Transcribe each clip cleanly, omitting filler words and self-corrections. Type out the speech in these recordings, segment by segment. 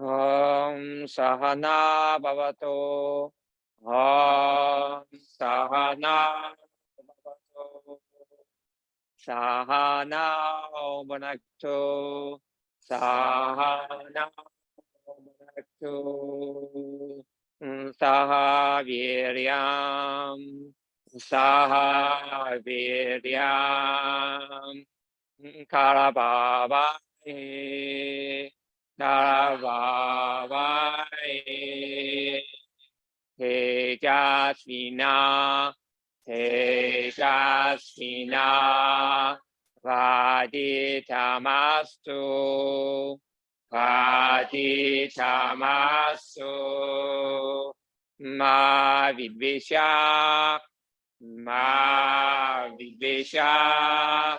Om Sahana Bhavato. Om Sahana Bhavato. Sahana Bhunaktu. Sahana Bhunaktu. Saha Viryam. Saha Viryam. Karabhavai. Karabhavai. Tejasvina. Tejasvina. Vaditamastu. Vaditamastu. Ma vidvisha. Ma vidvisha.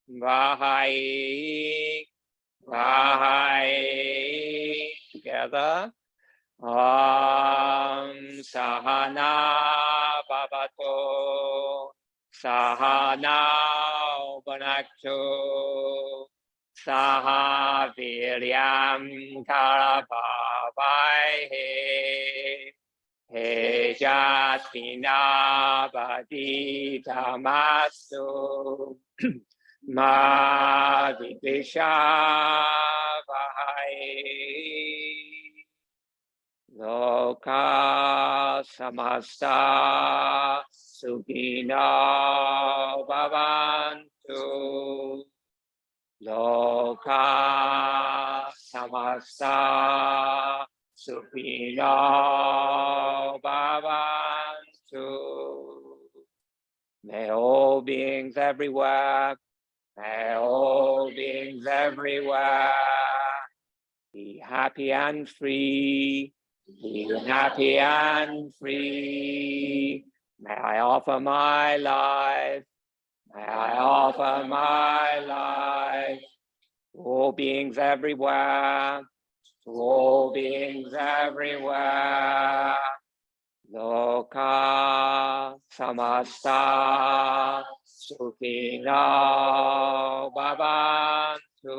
Vahai. Vahai. Together. Om Sahana Bhavato. Sahana Bhunaktu. Saha Viryam Karavavai. Tejasvina Vaditamastu. Ma Vidvisha Vahai. Loka samasta sukhino bhavantu. Loka samasta sukhino bhavantu. May all beings everywhere, may all beings everywhere be happy and free. Be happy and free. May I offer my life. May I offer my life to all beings everywhere. To all beings everywhere. Loka samasta sukhino bhavantu.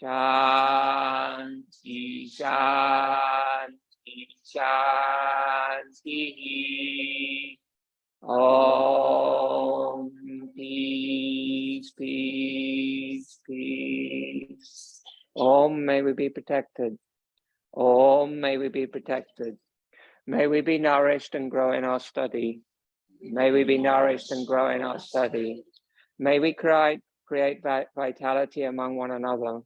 Shanti, Shanti, Shanti. Om, peace, peace, peace. Om, may we be protected. Om, may we be protected. May we be nourished and grow in our study. May we be nourished and grow in our study. May we create vitality among one another.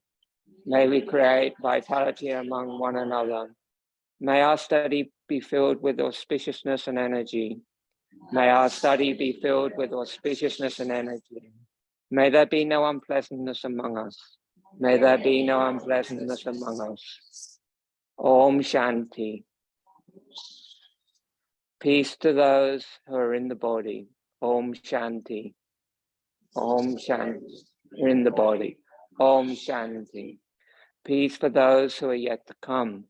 May we create vitality among one another. May our study be filled with auspiciousness and energy. May our study be filled with auspiciousness and energy. May there be no unpleasantness among us. May there be no unpleasantness among us. Om Shanti. Peace to those who are in the body. Om Shanti. Om Shanti. In the body. Om Shanti. Peace for those who are yet to come.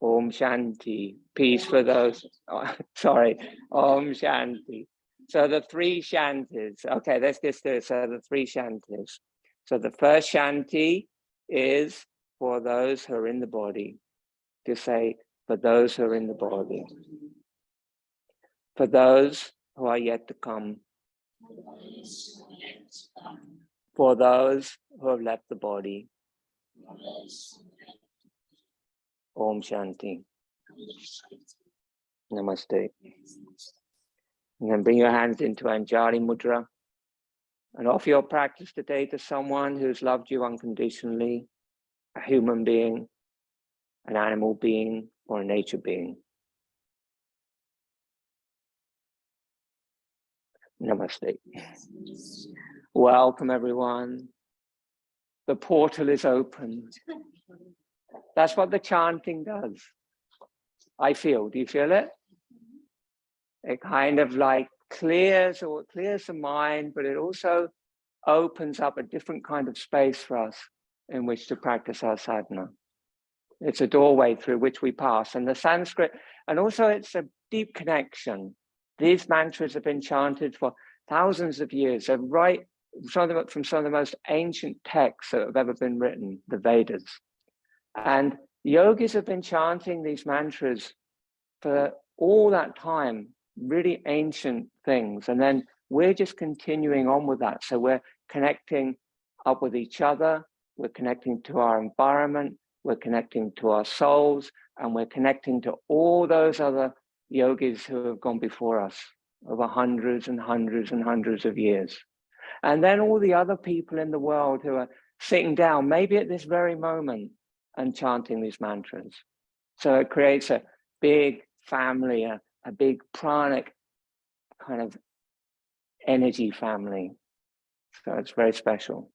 Om Shanti. Peace for those. Sorry. Om Shanti. So the three shantis. Okay, let's just do it. So the three shantis. So the first shanti is for those who are in the body. To say, for those who are in the body. For those who are yet to come. For those who have left the body. Om Shanti. Namaste. And then bring your hands into Anjali Mudra and offer your practice today to someone who's loved you unconditionally, a human being, an animal being, or a nature being. Namaste. Welcome, everyone. The portal is open. That's what the chanting does. I feel. Do you feel it? It kind of like clears the mind, but it also opens up a different kind of space for us in which to practice our sadhana. It's a doorway through which we pass. And the Sanskrit, and also it's a deep connection. These mantras have been chanted for thousands of years. They're right from some of the most ancient texts that have ever been written, the Vedas. And yogis have been chanting these mantras for all that time, really ancient things. And then we're just continuing on with that. So we're connecting up with each other, we're connecting to our environment, we're connecting to our souls, and we're connecting to all those other yogis who have gone before us over hundreds and hundreds and hundreds of years. And then all the other people in the world who are sitting down, maybe at this very moment, and chanting these mantras. So it creates a big family, a big pranic kind of energy family. So it's very special.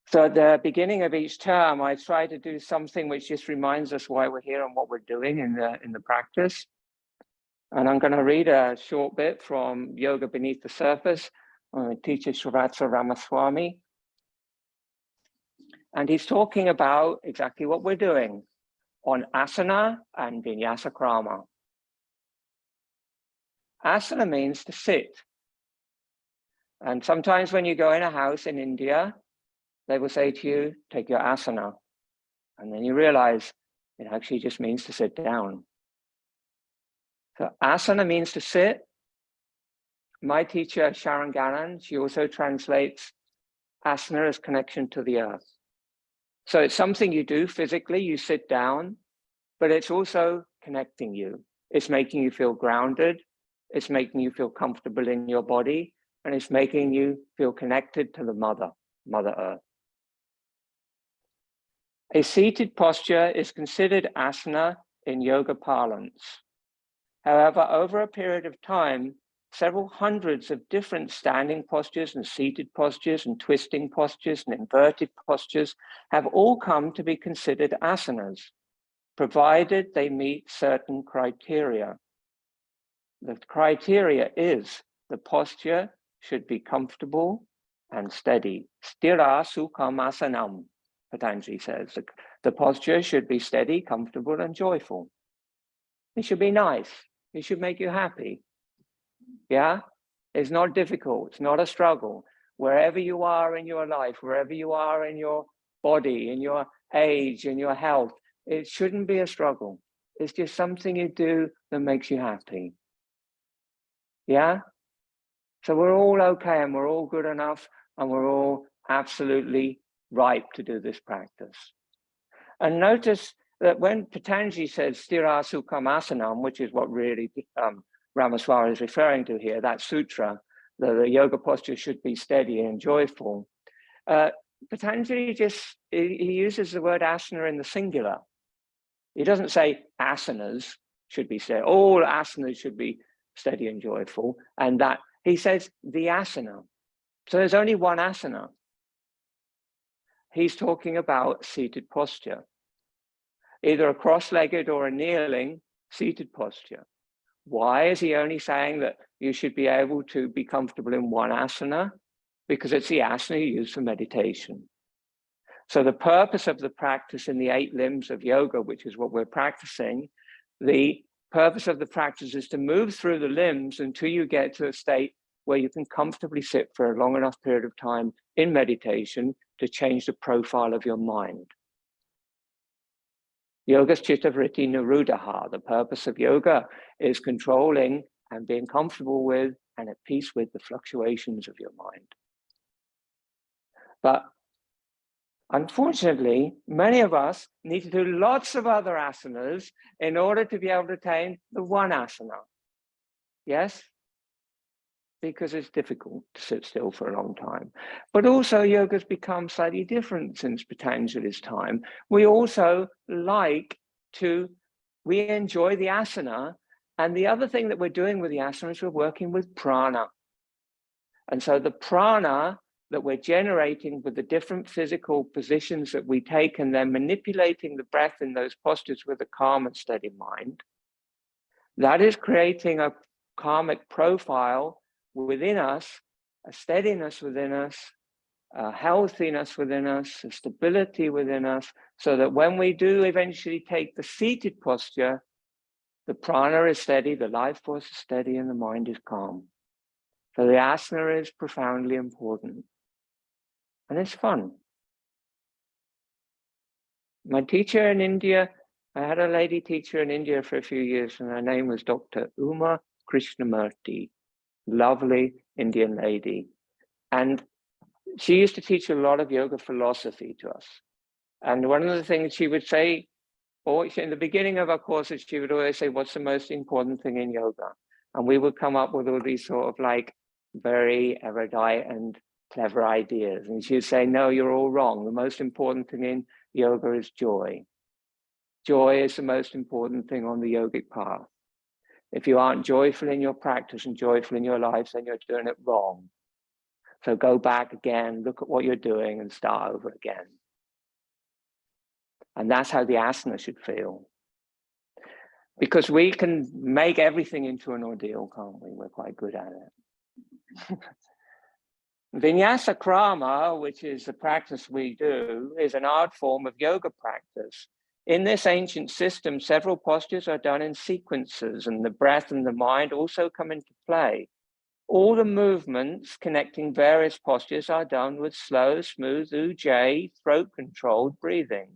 So at the beginning of each term, I try to do something which just reminds us why we're here and what we're doing in the practice. And I'm going to read a short bit from Yoga Beneath the Surface, teacher Srivatsa Ramaswami. And he's talking about exactly what we're doing on asana and Vinyasa Krama. Asana means to sit. And sometimes when you go in a house in India, they will say to you, take your asana. And then you realize it actually just means to sit down. So asana means to sit. My teacher, Sharon Gannon, she also translates asana as connection to the earth. So it's something you do physically, you sit down, but it's also connecting you. It's making you feel grounded. It's making you feel comfortable in your body, and it's making you feel connected to the Mother Earth. A seated posture is considered asana in yoga parlance. However, over a period of time, several hundreds of different standing postures and seated postures and twisting postures and inverted postures have all come to be considered asanas, provided they meet certain criteria. The criteria is the posture should be comfortable and steady. Sthira sukham asanam, Patanjali says. The posture should be steady, comfortable, and joyful. It should be nice. It should make you happy. Yeah, it's not difficult. It's not a struggle. Wherever you are in your life, wherever you are in your body, in your age, in your health, it shouldn't be a struggle. It's just something you do that makes you happy. Yeah. So we're all okay, and we're all good enough, and we're all absolutely ripe to do this practice. And notice that when Patanjali says Sthira Sukham Asanam, which is what really Ramaswami is referring to here, that sutra, the yoga posture should be steady and joyful. Patanjali he uses the word asana in the singular. He doesn't say asanas should be steady. All asanas should be steady and joyful. And that he says the asana. So there's only one asana. He's talking about seated posture, either a cross-legged or a kneeling seated posture. Why is he only saying that you should be able to be comfortable in one asana? Because it's the asana you use for meditation. So the purpose of the practice in the 8 limbs of yoga, which is what we're practicing, the purpose of the practice is to move through the limbs until you get to a state where you can comfortably sit for a long enough period of time in meditation to change the profile of your mind. Yoga's chitta vritti niruddha. The purpose of yoga is controlling and being comfortable with and at peace with the fluctuations of your mind. But unfortunately, many of us need to do lots of other asanas in order to be able to attain the one asana. Yes? Because it's difficult to sit still for a long time. But also yoga's become slightly different since Patanjali's time. We also we enjoy the asana. And the other thing that we're doing with the asana is we're working with prana. And so the prana that we're generating with the different physical positions that we take and then manipulating the breath in those postures with a calm and steady mind, that is creating a karmic profile within us, a steadiness within us, healthiness within us, a stability within us, so that when we do eventually take the seated posture, the prana is steady, the life force is steady, and the mind is calm. So the asana is profoundly important. And it's fun. My teacher in India, I had a lady teacher in India for a few years, and her name was Dr. Uma Krishnamurti, lovely Indian lady. And she used to teach a lot of yoga philosophy to us. And one of the things she would say, or in the beginning of our courses, she would always say, what's the most important thing in yoga? And we would come up with all these sort of like very erudite and clever ideas. And she would say, no, you're all wrong. The most important thing in yoga is joy. Joy is the most important thing on the yogic path. If you aren't joyful in your practice and joyful in your lives, then you're doing it wrong. So go back again, look at what you're doing and start over again. And that's how the asana should feel. Because we can make everything into an ordeal, can't we? We're quite good at it. Vinyasa Krama, which is the practice we do, is an art form of yoga practice. In this ancient system, several postures are done in sequences, and the breath and the mind also come into play. All the movements connecting various postures are done with slow, smooth ujjayi, throat-controlled breathing.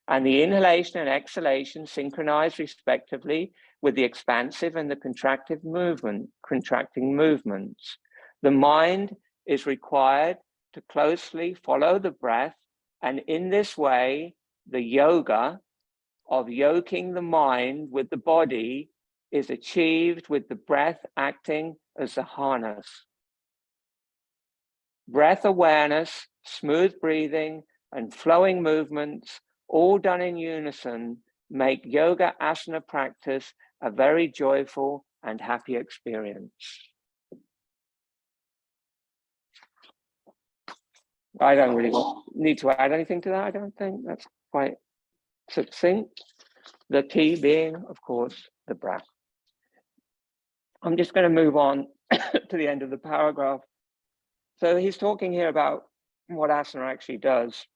And the inhalation and exhalation synchronize respectively with the expansive and the contracting movements. The mind is required to closely follow the breath, and in this way, the yoga of yoking the mind with the body is achieved with the breath acting as the harness. Breath awareness, smooth breathing, and flowing movements, all done in unison, make yoga asana practice a very joyful and happy experience. I don't really need to add anything to that, I don't think. That's quite succinct. The key being, of course, the breath. I'm just going to move on to the end of the paragraph. So he's talking here about what asana actually does.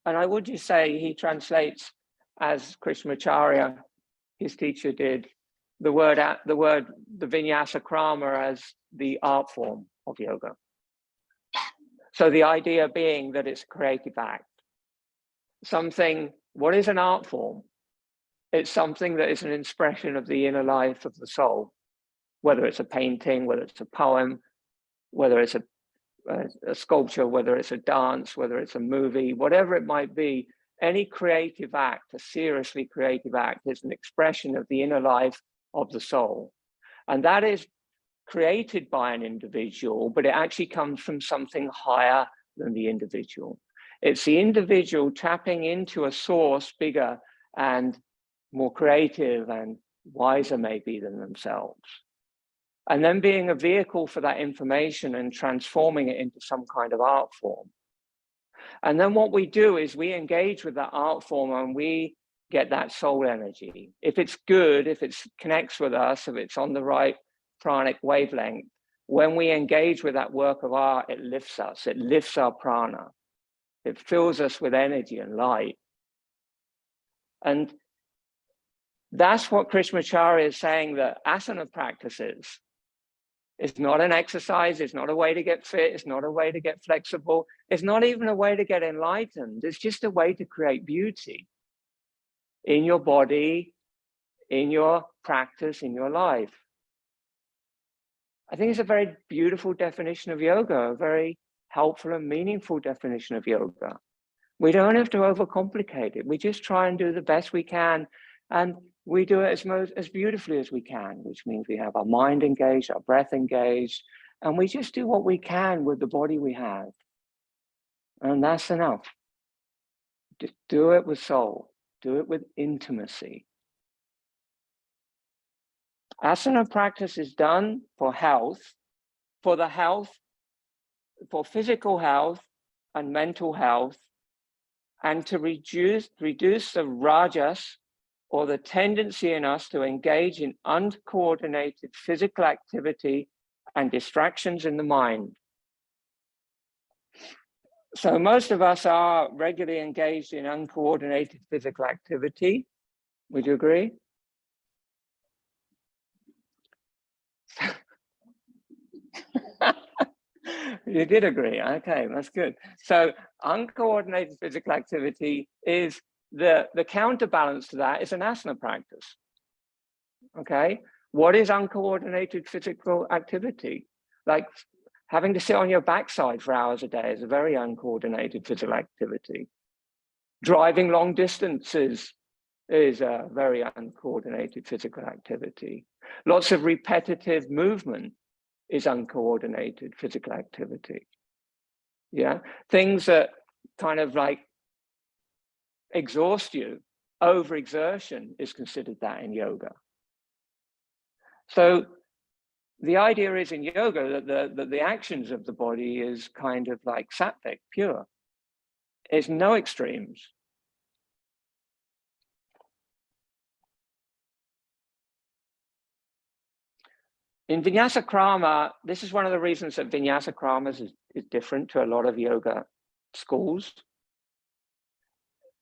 And I would just say he translates, as Krishnamacharya, his teacher, did, the Vinyasa Krama as the art form of yoga. So the idea being that it's a creative act. What is an art form? It's something that is an expression of the inner life of the soul, whether it's a painting, whether it's a poem, whether it's a sculpture, whether it's a dance, whether it's a movie, whatever it might be. Any creative act, a seriously creative act, is an expression of the inner life of the soul. And that is created by an individual, but it actually comes from something higher than the individual. It's the individual tapping into a source bigger and more creative and wiser maybe than themselves. And then being a vehicle for that information and transforming it into some kind of art form. And then what we do is we engage with that art form and we get that soul energy. If it's good, if it connects with us, if it's on the right pranic wavelength, when we engage with that work of art, it lifts us, it lifts our prana. It fills us with energy and light. And that's what Krishnamacharya is saying that asana practice is. It's not an exercise, it's not a way to get fit, it's not a way to get flexible, it's not even a way to get enlightened, it's just a way to create beauty in your body, in your practice, in your life. I think it's a very beautiful definition of yoga, a very helpful and meaningful definition of yoga. We don't have to overcomplicate it, we just try and do the best we can, and we do it as beautifully as we can, which means we have our mind engaged, our breath engaged, and we just do what we can with the body we have. And that's enough. Just do it with soul, do it with intimacy. Asana practice is done for health, for physical health and mental health, and to reduce the rajas, or the tendency in us to engage in uncoordinated physical activity and distractions in the mind. So most of us are regularly engaged in uncoordinated physical activity. Would you agree? You did agree. Okay, that's good. So uncoordinated physical activity is the counterbalance to that is an asana practice. Okay, what is uncoordinated physical activity? Like having to sit on your backside for hours a day is a very uncoordinated physical activity. Driving long distances is a very uncoordinated physical activity. Lots of repetitive movement is uncoordinated physical activity. Yeah, things that kind of like exhaust you, overexertion is considered that in yoga. So the idea is in yoga that the actions of the body is kind of like sattvic, pure. It's no extremes. In Vinyasa Krama, this is one of the reasons that Vinyasa Krama is different to a lot of yoga schools.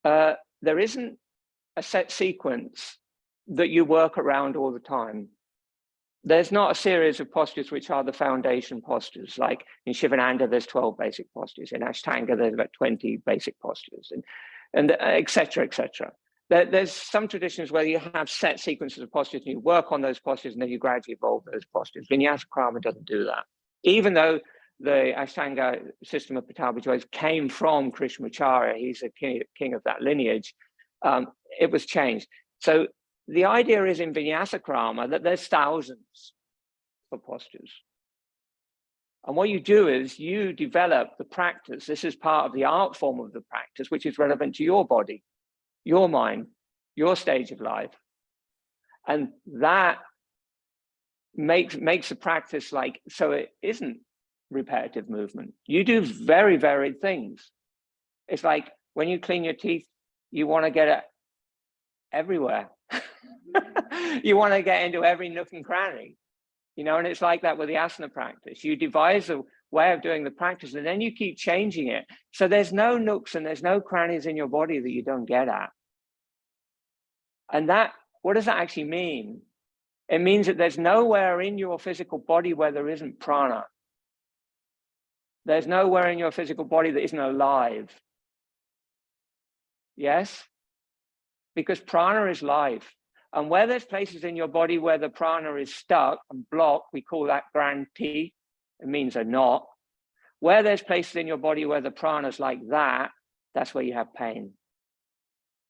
There isn't a set sequence that you work around all the time. There's not a series of postures which are the foundation postures. Like in Shivananda, there's 12 basic postures. In Ashtanga, there's about 20 basic postures, and et cetera, et cetera. There's some traditions where you have set sequences of postures and you work on those postures and then you gradually evolve those postures. Vinyasa Krama doesn't do that. Even though the Ashtanga system of Pattabhi Jois came from Krishnamacharya, he's a king of that lineage, it was changed. So the idea is in Vinyasa Krama that there's thousands of postures. And what you do is you develop the practice. This is part of the art form of the practice, which is relevant to your body, your mind, your stage of life. And that makes the practice like, so it isn't repetitive movement. You do very varied things. It's like when you clean your teeth, you want to get it everywhere. You want to get into every nook and cranny, you know, and it's like that with the asana practice. You devise a way of doing the practice and then you keep changing it. So there's no nooks and there's no crannies in your body that you don't get at. And that, what does that actually mean? It means that there's nowhere in your physical body where there isn't prana. There's nowhere in your physical body that isn't alive. Yes? Because prana is life. And where there's places in your body where the prana is stuck and blocked, we call that granthi. It means a knot. Where there's places in your body where the prana is like that, that's where you have pain.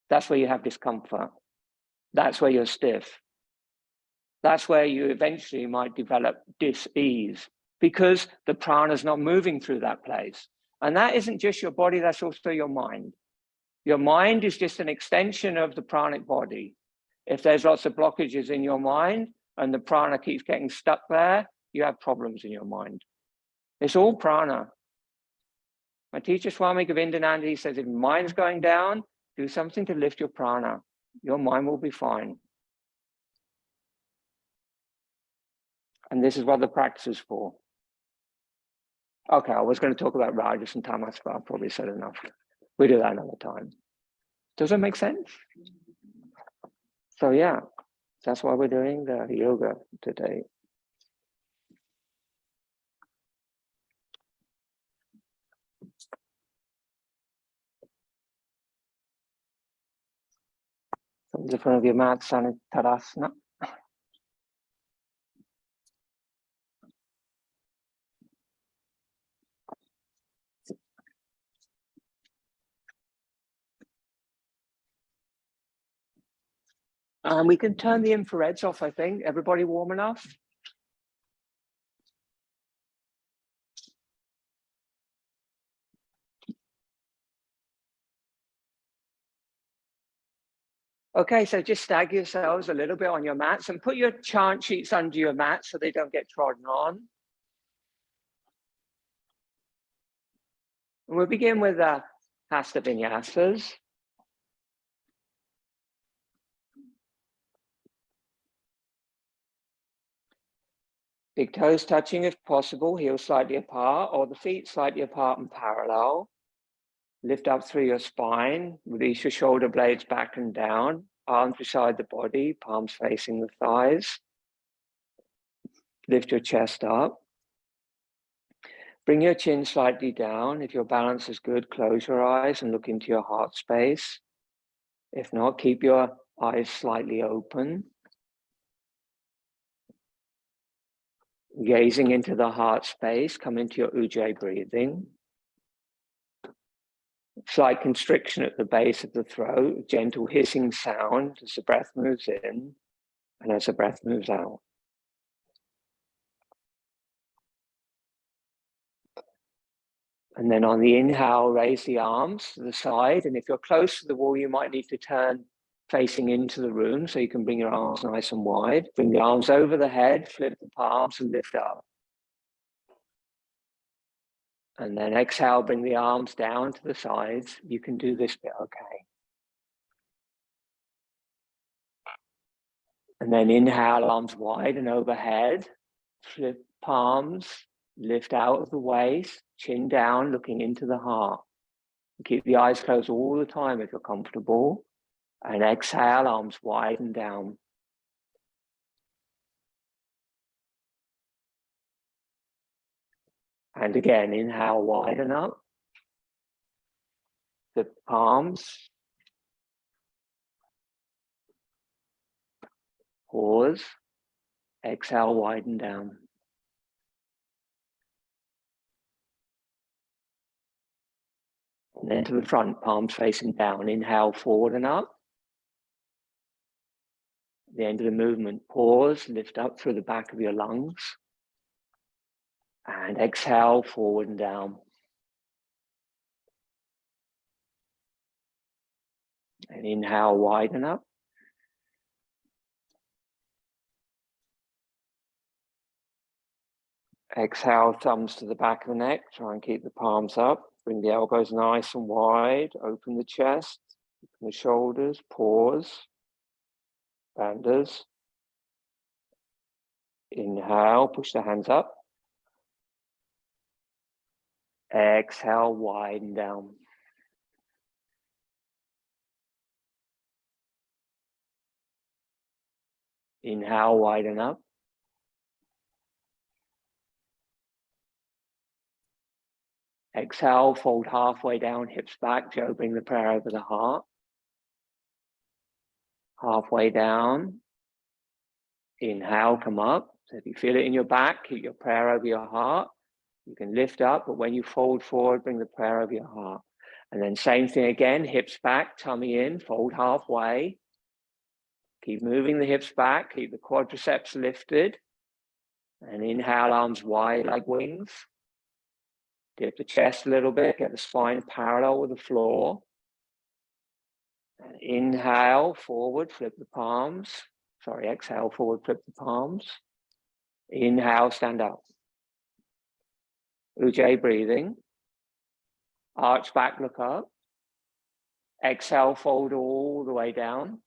That's where you have discomfort. That's where you're stiff. That's where you eventually might develop dis-ease because the prana is not moving through that place. And that isn't just your body, that's also your mind. Your mind is just an extension of the pranic body. If there's lots of blockages in your mind and the prana keeps getting stuck there, you have problems in your mind. It's all prana. My teacher, Swami Govindananda, he says, if your mind's going down, do something to lift your prana. Your mind will be fine. And this is what the practice is for. Okay, I was going to talk about Rajas and Tamas, but I've probably said enough. We do that another time. Does that make sense? So yeah, that's why we're doing the yoga today. So in front of your mat, Dhanurasana. We can turn the infrareds off, I think. Everybody warm enough? Okay, so just stagger yourselves a little bit on your mats and put your chant sheets under your mat so they don't get trodden on. And we'll begin with Hasta Vinyasas. Big toes touching if possible, heels slightly apart, or the feet slightly apart and parallel. Lift up through your spine, release your shoulder blades back and down, arms beside the body, palms facing the thighs. Lift your chest up. Bring your chin slightly down. If your balance is good, close your eyes and look into your heart space. If not, keep your eyes slightly open. Gazing into the heart space, come into your Ujjayi breathing. Slight constriction at the base of the throat, gentle hissing sound as the breath moves in and as the breath moves out. And then on the inhale, raise the arms to the side. And if you're close to the wall, you might need to turn facing into the room so you can bring your arms nice and wide. Bring the arms over the head, flip the palms and lift up. And then exhale, bring the arms down to the sides. You can do this bit okay. And then inhale, arms wide and overhead. Flip palms, lift out of the waist, chin down, looking into the heart. Keep the eyes closed all the time if you're comfortable. And exhale, arms wide and down. And again, inhale, widen up. The palms. Pause. Exhale, widen down. And then to the front, palms facing down. Inhale, forward and up. At the end of the movement, pause, lift up through the back of your lungs. And exhale, forward and down. And inhale, widen up. Exhale, thumbs to the back of the neck. Try and keep the palms up. Bring the elbows nice and wide. Open the chest, open the shoulders. Pause. Bandhas. Inhale, push the hands up. Exhale, widen down. Inhale, widen up. Exhale, fold halfway down, hips back. Joe, bring the prayer over the heart. Halfway down. Inhale, come up. So if you feel it in your back, keep your prayer over your heart. You can lift up, but when you fold forward, bring the prayer over your heart. And then same thing again, hips back, tummy in, fold halfway. Keep moving the hips back, keep the quadriceps lifted. And inhale, arms wide like wings. Dip the chest a little bit, get the spine parallel with the floor. And inhale, forward, flip the palms. Sorry, exhale, forward, flip the palms. Inhale, stand up. Ujjayi breathing. Arch back, look up. Exhale, fold all the way down.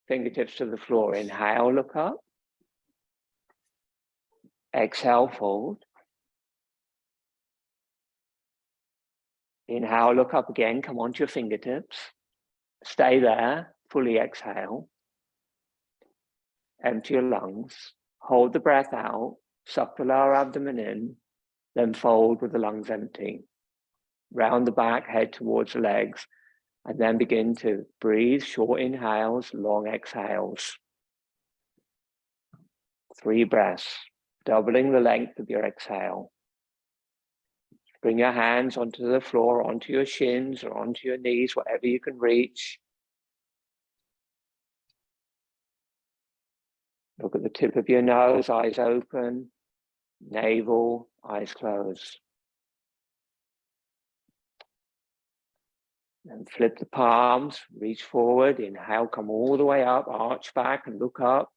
Fingertips to the floor. Inhale, look up. Exhale, fold. Inhale, look up again. Come onto your fingertips. Stay there. Fully exhale. Empty your lungs. Hold the breath out. Suck the lower abdomen in. Then fold with the lungs empty. Round the back, head towards the legs. And then begin to breathe. Short inhales, long exhales. 3 breaths. Doubling the length of your exhale. Bring your hands onto the floor, onto your shins or onto your knees, whatever you can reach. Look at the tip of your nose, eyes open, navel, eyes closed. And flip the palms, reach forward, inhale, come all the way up, arch back and look up.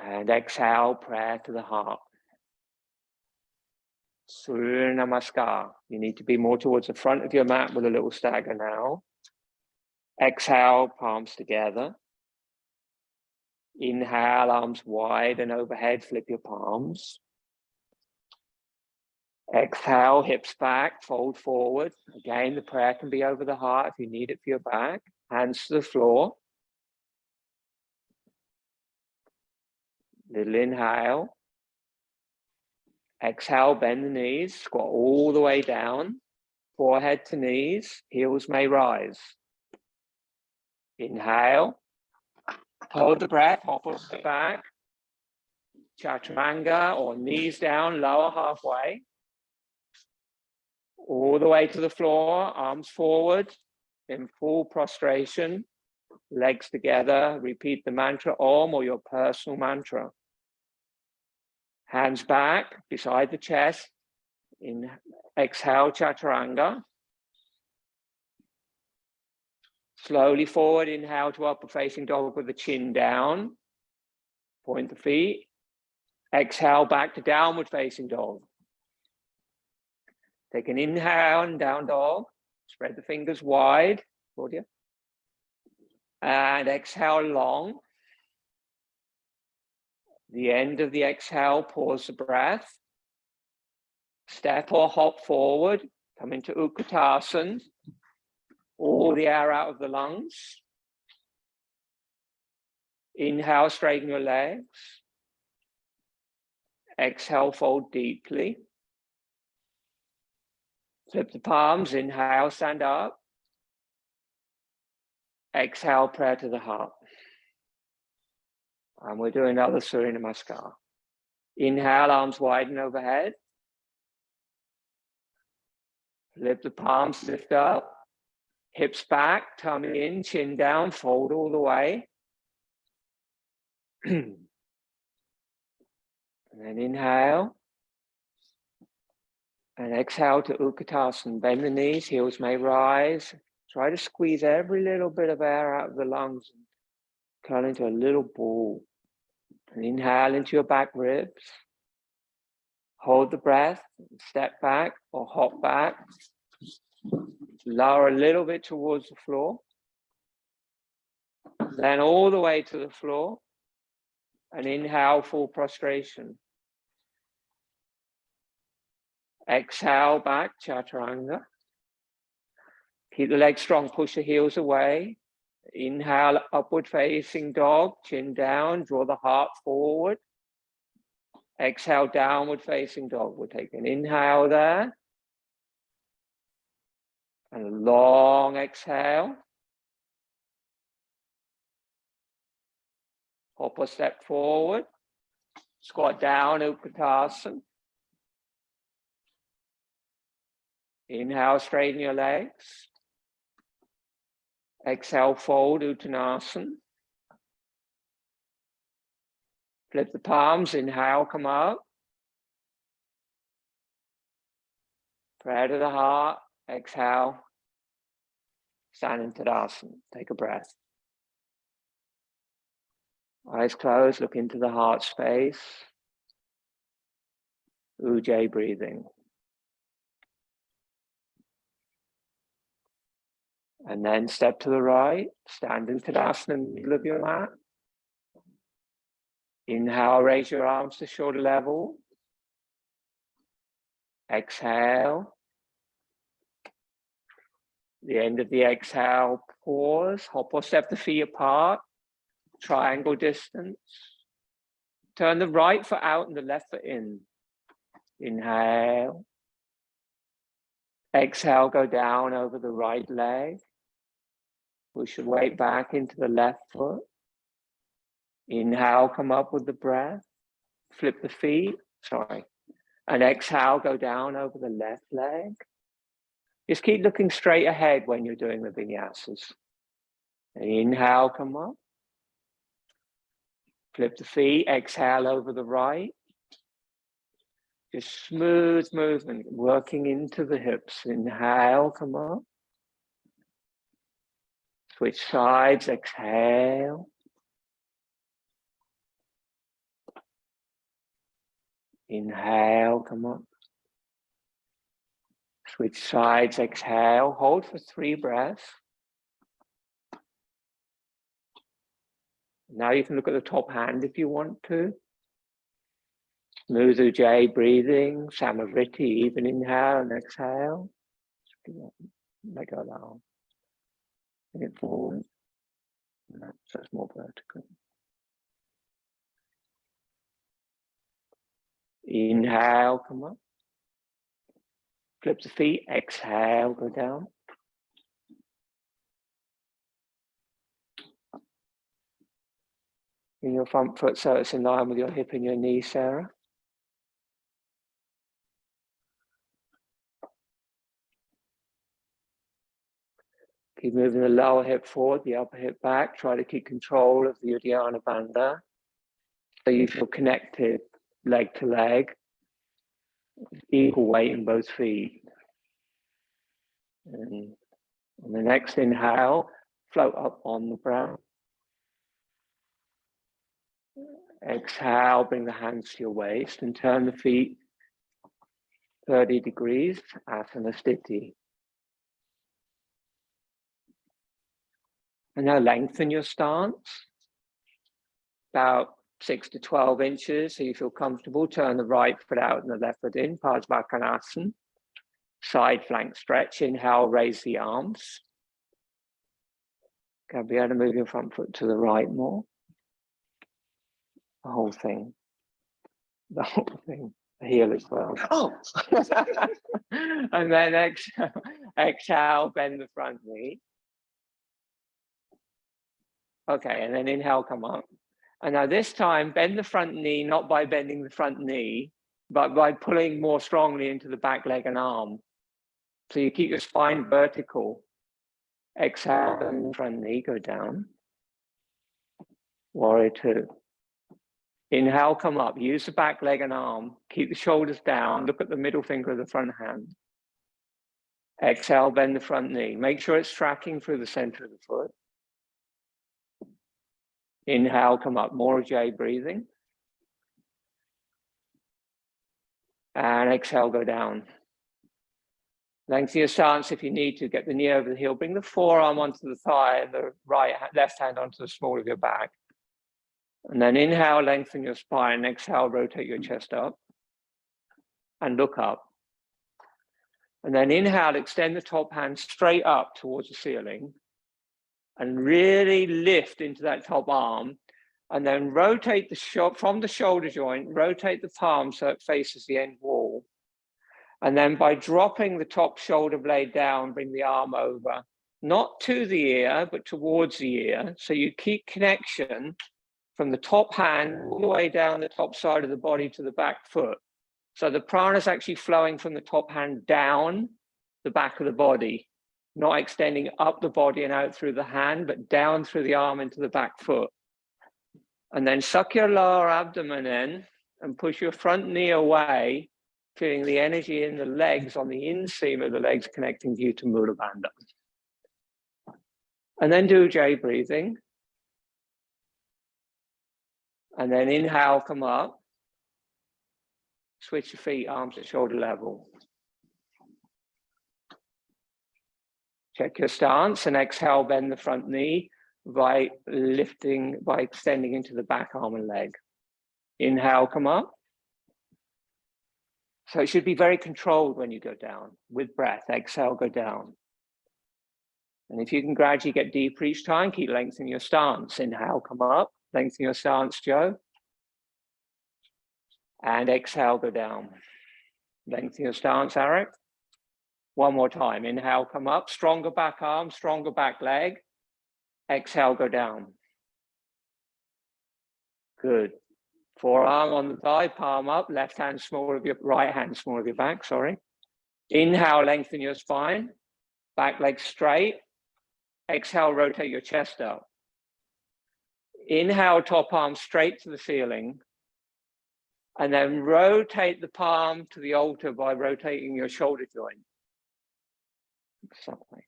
And exhale, prayer to the heart. Surya Namaskar. You need to be more towards the front of your mat with a little stagger now. Exhale, palms together. Inhale, arms wide and overhead, flip your palms. Exhale, hips back, fold forward. Again, the prayer can be over the heart if you need it for your back. Hands to the floor. Little inhale. Exhale, bend the knees, squat all the way down. Forehead to knees, heels may rise. Inhale. Hold the breath, hobble back. Chaturanga or knees down, lower halfway. All the way to the floor, arms forward in full prostration, legs together. Repeat the mantra Om or your personal mantra. Hands back beside the chest. Exhale, Chaturanga. Slowly forward, inhale to upward facing dog with the chin down. Point the feet. Exhale back to downward facing dog. Take an inhale and down dog. Spread the fingers wide. Claudia. And exhale long. The end of the exhale, pause the breath. Step or hop forward. Come into Utkatasana. All the air out of the lungs. Inhale, straighten your legs. Exhale, fold deeply. Flip the palms, inhale, stand up. Exhale, prayer to the heart. And we're doing another Surya Namaskar. Inhale, arms widen overhead. Flip the palms, lift up. Hips back, tummy in, chin down, fold all the way. And then inhale. And exhale to Utkatasana. Bend the knees, heels may rise. Try to squeeze every little bit of air out of the lungs and curl into a little ball. And inhale into your back ribs. Hold the breath, step back or hop back. Lower a little bit towards the floor. Then all the way to the floor. And inhale, full prostration. Exhale back, Chaturanga. Keep the legs strong, push the heels away. Inhale, upward facing dog, chin down, draw the heart forward. Exhale, downward facing dog. We'll take an inhale there. And a long exhale. Hop or step forward. Squat down, Utkatasana. Inhale, straighten your legs. Exhale, fold, Uttanasana. Flip the palms, inhale, come up. Prayer to the heart, exhale. Stand in Tadasana, take a breath. Eyes closed, look into the heart space. Ujjayi breathing. And then step to the right, stand in Tadasana in the middle of your mat. Inhale, raise your arms to shoulder level. Exhale. The end of the exhale, pause, hop or step the feet apart, triangle distance. Turn the right foot out and the left foot in. Inhale. Exhale, go down over the right leg. Push your weight back into the left foot. Inhale, come up with the breath. Flip the feet, and exhale, go down over the left leg. Just keep looking straight ahead when you're doing the vinyasas. Inhale, come up. Flip the feet, exhale over the right. Just smooth movement, working into the hips. Inhale, come up. Switch sides, exhale. Inhale, come up. Switch sides, exhale. Hold for 3 breaths. Now you can look at the top hand if you want to. Smooth Ujjayi breathing, Samavriti, even inhale and exhale. Let go down. Bring it forward. So it's more vertical. Inhale, come up. Flip the feet, exhale, go down. Bring your front foot so it's in line with your hip and your knee, Sarah. Keep moving the lower hip forward, the upper hip back. Try to keep control of the Uddiyana Bandha. So you feel connected leg to leg. Equal weight in both feet. And on the next inhale, float up on the ground. Exhale, bring the hands to your waist and turn the feet 30 degrees, asana sthiti. And now lengthen your stance, about 6 to 12 inches, so you feel comfortable. Turn the right foot out and the left foot in, Parsvakonasana. Side flank stretch, inhale, raise the arms. Okay, be able to move your front foot to the right more. The whole thing. The whole thing. The heel as well. Oh! And then exhale, bend the front knee. Okay, and then inhale, come up. And now this time, bend the front knee, not by bending the front knee, but by pulling more strongly into the back leg and arm. So you keep your spine vertical. Exhale, bend the front knee, go down. Warrior two. Inhale, come up. Use the back leg and arm. Keep the shoulders down. Look at the middle finger of the front hand. Exhale, bend the front knee. Make sure it's tracking through the center of the foot. Inhale, come up. More Ujjayi breathing. And exhale, go down. Lengthen your stance if you need to. Get the knee over the heel. Bring the forearm onto the thigh and the left hand onto the small of your back. And then inhale, lengthen your spine. Exhale, rotate your chest up. And look up. And then inhale, extend the top hand straight up towards the ceiling. And really lift into that top arm. And then rotate from the shoulder joint, rotate the palm so it faces the end wall. And then by dropping the top shoulder blade down, bring the arm over, not to the ear, but towards the ear. So you keep connection from the top hand all the way down the top side of the body to the back foot. So the prana is actually flowing from the top hand down the back of the body, not extending up the body and out through the hand, but down through the arm into the back foot. And then suck your lower abdomen in and push your front knee away, feeling the energy in the legs, on the inseam of the legs, connecting you to Mula Bandha. And then do Ujjayi breathing. And then inhale, come up. Switch your feet, arms at shoulder level. Check your stance and exhale, bend the front knee by extending into the back arm and leg. Inhale, come up. So it should be very controlled when you go down with breath. Exhale, go down. And if you can gradually get deeper each time, keep lengthening your stance. Inhale, come up. Lengthen your stance, Joe. And exhale, go down. Lengthen your stance, Eric. One more time. Inhale, come up. Stronger back arm, stronger back leg. Exhale, go down. Good. Forearm on the thigh, palm up. Left hand small of your right hand small of your back. Sorry. Inhale, lengthen your spine. Back leg straight. Exhale, rotate your chest up. Inhale, top arm straight to the ceiling. And then rotate the palm to the altar by rotating your shoulder joint. Something.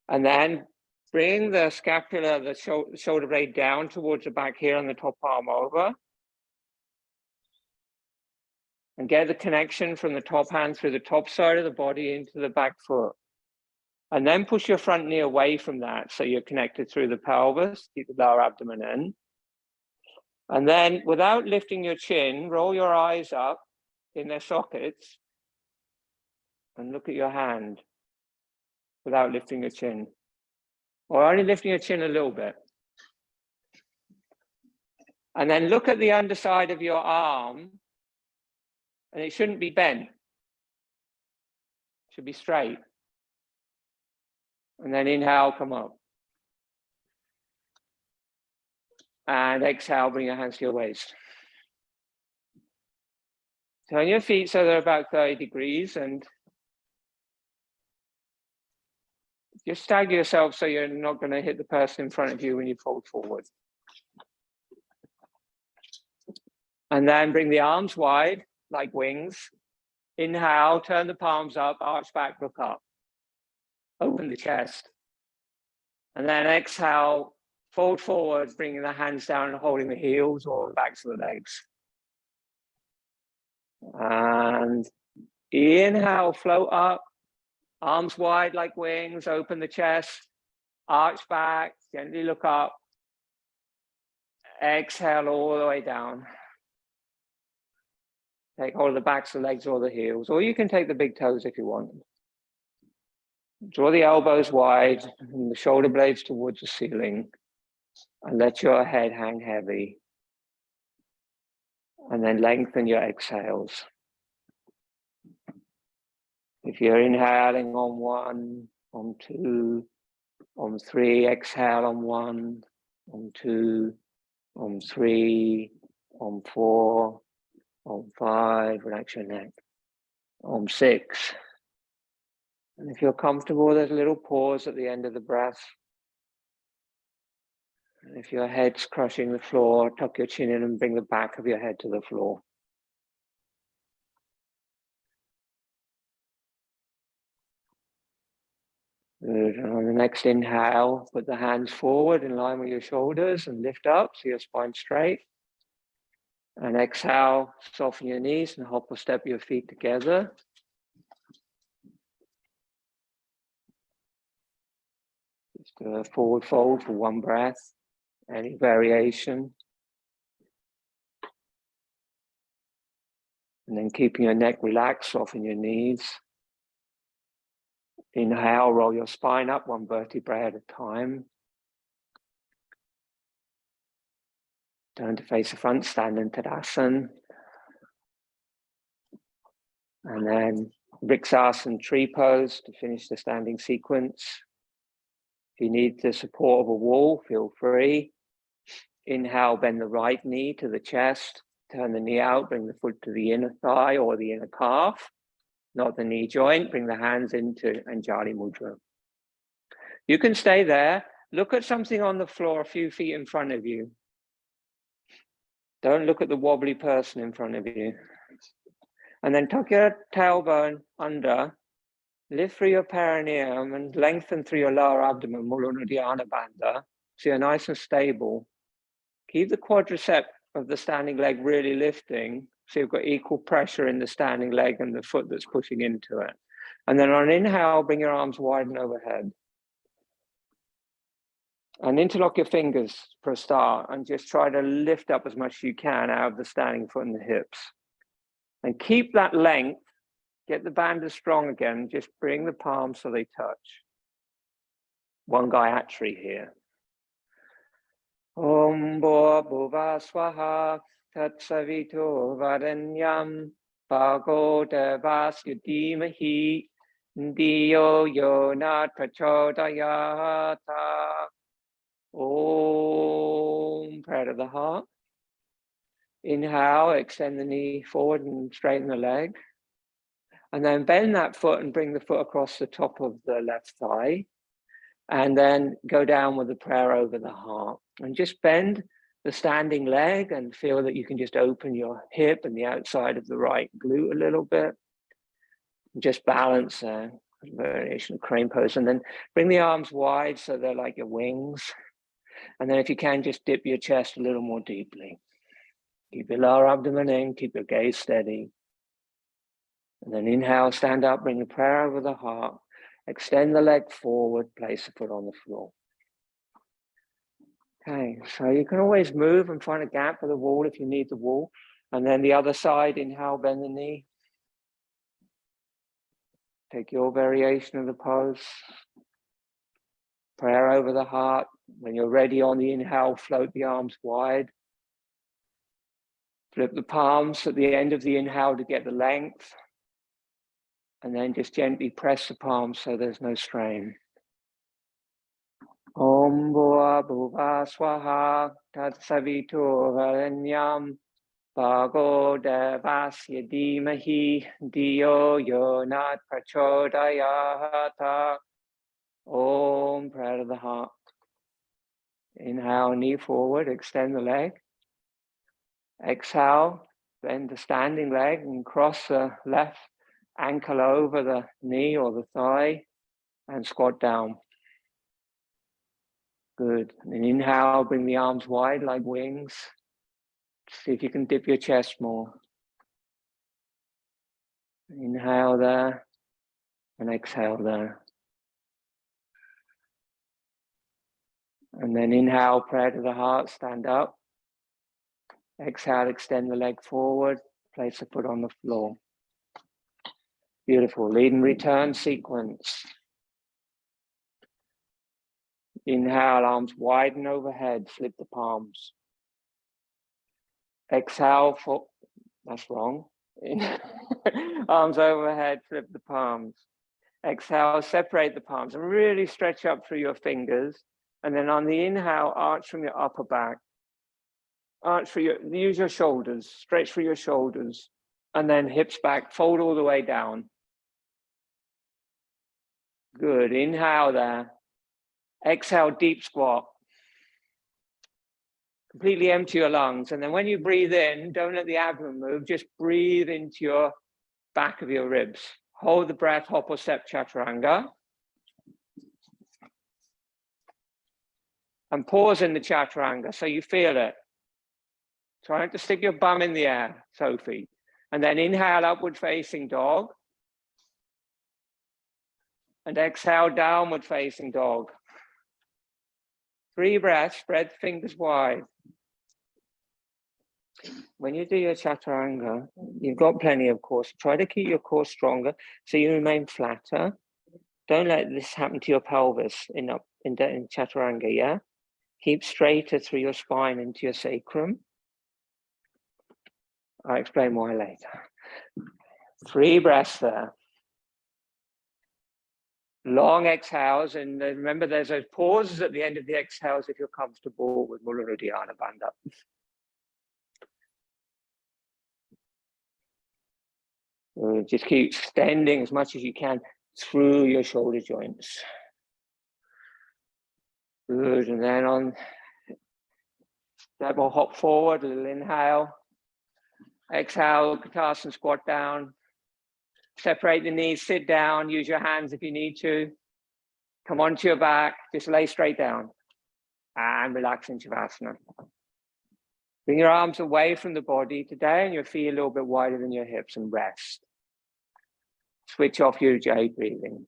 And then bring the scapula, the shoulder blade down towards the back here and the top arm over. And get the connection from the top hand through the top side of the body into the back foot. And then push your front knee away from that so you're connected through the pelvis, keep the lower abdomen in. And then without lifting your chin, roll your eyes up in their sockets and look at your hand without lifting your chin. Or only lifting your chin a little bit. And then look at the underside of your arm, and it shouldn't be bent. It should be straight. And then inhale, come up. And exhale, bring your hands to your waist. Turn your feet so they're about 30 degrees and just stagger yourself so you're not going to hit the person in front of you when you fold forward. And then bring the arms wide like wings. Inhale, turn the palms up, arch back, look up. Open the chest. And then exhale, fold forward, bringing the hands down and holding the heels or the backs of the legs. And inhale, float up, arms wide like wings, open the chest, arch back, gently look up. Exhale all the way down. Take hold of the backs of the legs or the heels, or you can take the big toes if you want. Draw the elbows wide and the shoulder blades towards the ceiling, and let your head hang heavy. And then lengthen your exhales. If you're inhaling on 1, on 2, on 3, exhale on 1, on 2, on 3, on 4, on 5, relax your neck, on 6. And if you're comfortable, there's a little pause at the end of the breath. And if your head's crushing the floor, tuck your chin in and bring the back of your head to the floor. Good. And on the next inhale, put the hands forward in line with your shoulders and lift up so your spine's straight. And exhale, soften your knees and hop or step your feet together. Just a forward fold for one breath, any variation. And then keeping your neck relaxed, soften your knees. Inhale, roll your spine up one vertebrae at a time. Turn to face the front, stand in Tadasana. And then Vriksasana tree pose to finish the standing sequence. If you need the support of a wall, feel free. Inhale, bend the right knee to the chest. Turn the knee out, bring the foot to the inner thigh or the inner calf, not the knee joint. Bring the hands into Anjali Mudra. You can stay there. Look at something on the floor a few feet in front of you. Don't look at the wobbly person in front of you. And then tuck your tailbone under, lift through your perineum and lengthen through your lower abdomen, Mulanudhyana Bandha, so you're nice and stable. Keep the quadricep of the standing leg really lifting, so you've got equal pressure in the standing leg and the foot that's pushing into it. And then on inhale, bring your arms wide and overhead. And interlock your fingers for a start and just try to lift up as much as you can out of the standing foot and the hips. And keep that length, get the bandha strong again, just bring the palms so they touch. One Gayatri here. Om Bhur Bhuva Swaha Tat Savito Varenyam Bhargo Devasya Dhimahi Dhiyo Yo Na Prachodayata. Om, prayer to the heart. Inhale, extend the knee forward and straighten the leg. And then bend that foot and bring the foot across the top of the left thigh. And then go down with the prayer over the heart. And just bend the standing leg and feel that you can just open your hip and the outside of the right glute a little bit. And just balance a variation of crane pose. And then bring the arms wide so they're like your wings. And then if you can, just dip your chest a little more deeply. Keep your lower abdomen in, keep your gaze steady. And then inhale, stand up, bring the prayer over the heart. Extend the leg forward, place the foot on the floor. Okay, so you can always move and find a gap for the wall if you need the wall. And then the other side, inhale, bend the knee. Take your variation of the pose. Prayer over the heart. When you're ready on the inhale, float the arms wide. Flip the palms at the end of the inhale to get the length. And then just gently press the palms so there's no strain. Om Bhua Bhuva Swaha Tat Savitur Varenyam Bhago Devasya Dhimahi Dhiyo Yonat Prachodayata. Om, prayer of the heart. Inhale, knee forward, extend the leg. Exhale, bend the standing leg and cross the left ankle over the knee or the thigh and squat down. Good. And inhale, bring the arms wide like wings. See if you can dip your chest more. Inhale there and exhale there. And then inhale, prayer to the heart, stand up. Exhale, extend the leg forward, place the foot on the floor. Beautiful. Lead and return sequence. Inhale, arms widen overhead, flip the palms. Exhale, that's wrong. Arms overhead, flip the palms. Exhale, separate the palms and really stretch up through your fingers. And then on the inhale, arch from your upper back. Arch for use your shoulders, stretch for your shoulders. And then hips back, fold all the way down. Good, inhale there. Exhale, deep squat. Completely empty your lungs. And then when you breathe in, don't let the abdomen move, just breathe into your back of your ribs. Hold the breath, hop or step chaturanga. And pause in the chaturanga so you feel it. Try not to stick your bum in the air, Sophie. And then inhale, upward facing dog. And exhale, downward facing dog. 3 breaths, spread fingers wide. When you do your chaturanga, you've got plenty of core. Try to keep your core stronger so you remain flatter. Don't let this happen to your pelvis in chaturanga, yeah? Keep straighter through your spine into your sacrum. I'll explain why later. 3 breaths there. Long exhales, and remember there's those pauses at the end of the exhales if you're comfortable with Mula Uddiyana Bandha. Just keep extending as much as you can through your shoulder joints. Good, and then on step or hop forward, a little inhale. Exhale, Uttanasana, squat down. Separate the knees, sit down, use your hands if you need to. Come onto your back, just lay straight down. And relax in Savasana. Bring your arms away from the body today and your feet a little bit wider than your hips and rest. Switch off your Ujjayi breathing.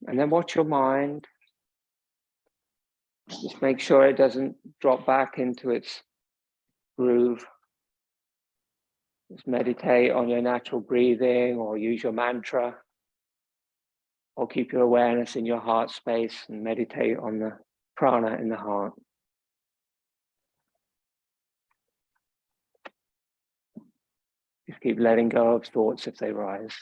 And then watch your mind. Just make sure it doesn't drop back into its groove. Just meditate on your natural breathing or use your mantra. Or keep your awareness in your heart space and meditate on the prana in the heart. Just keep letting go of thoughts if they rise.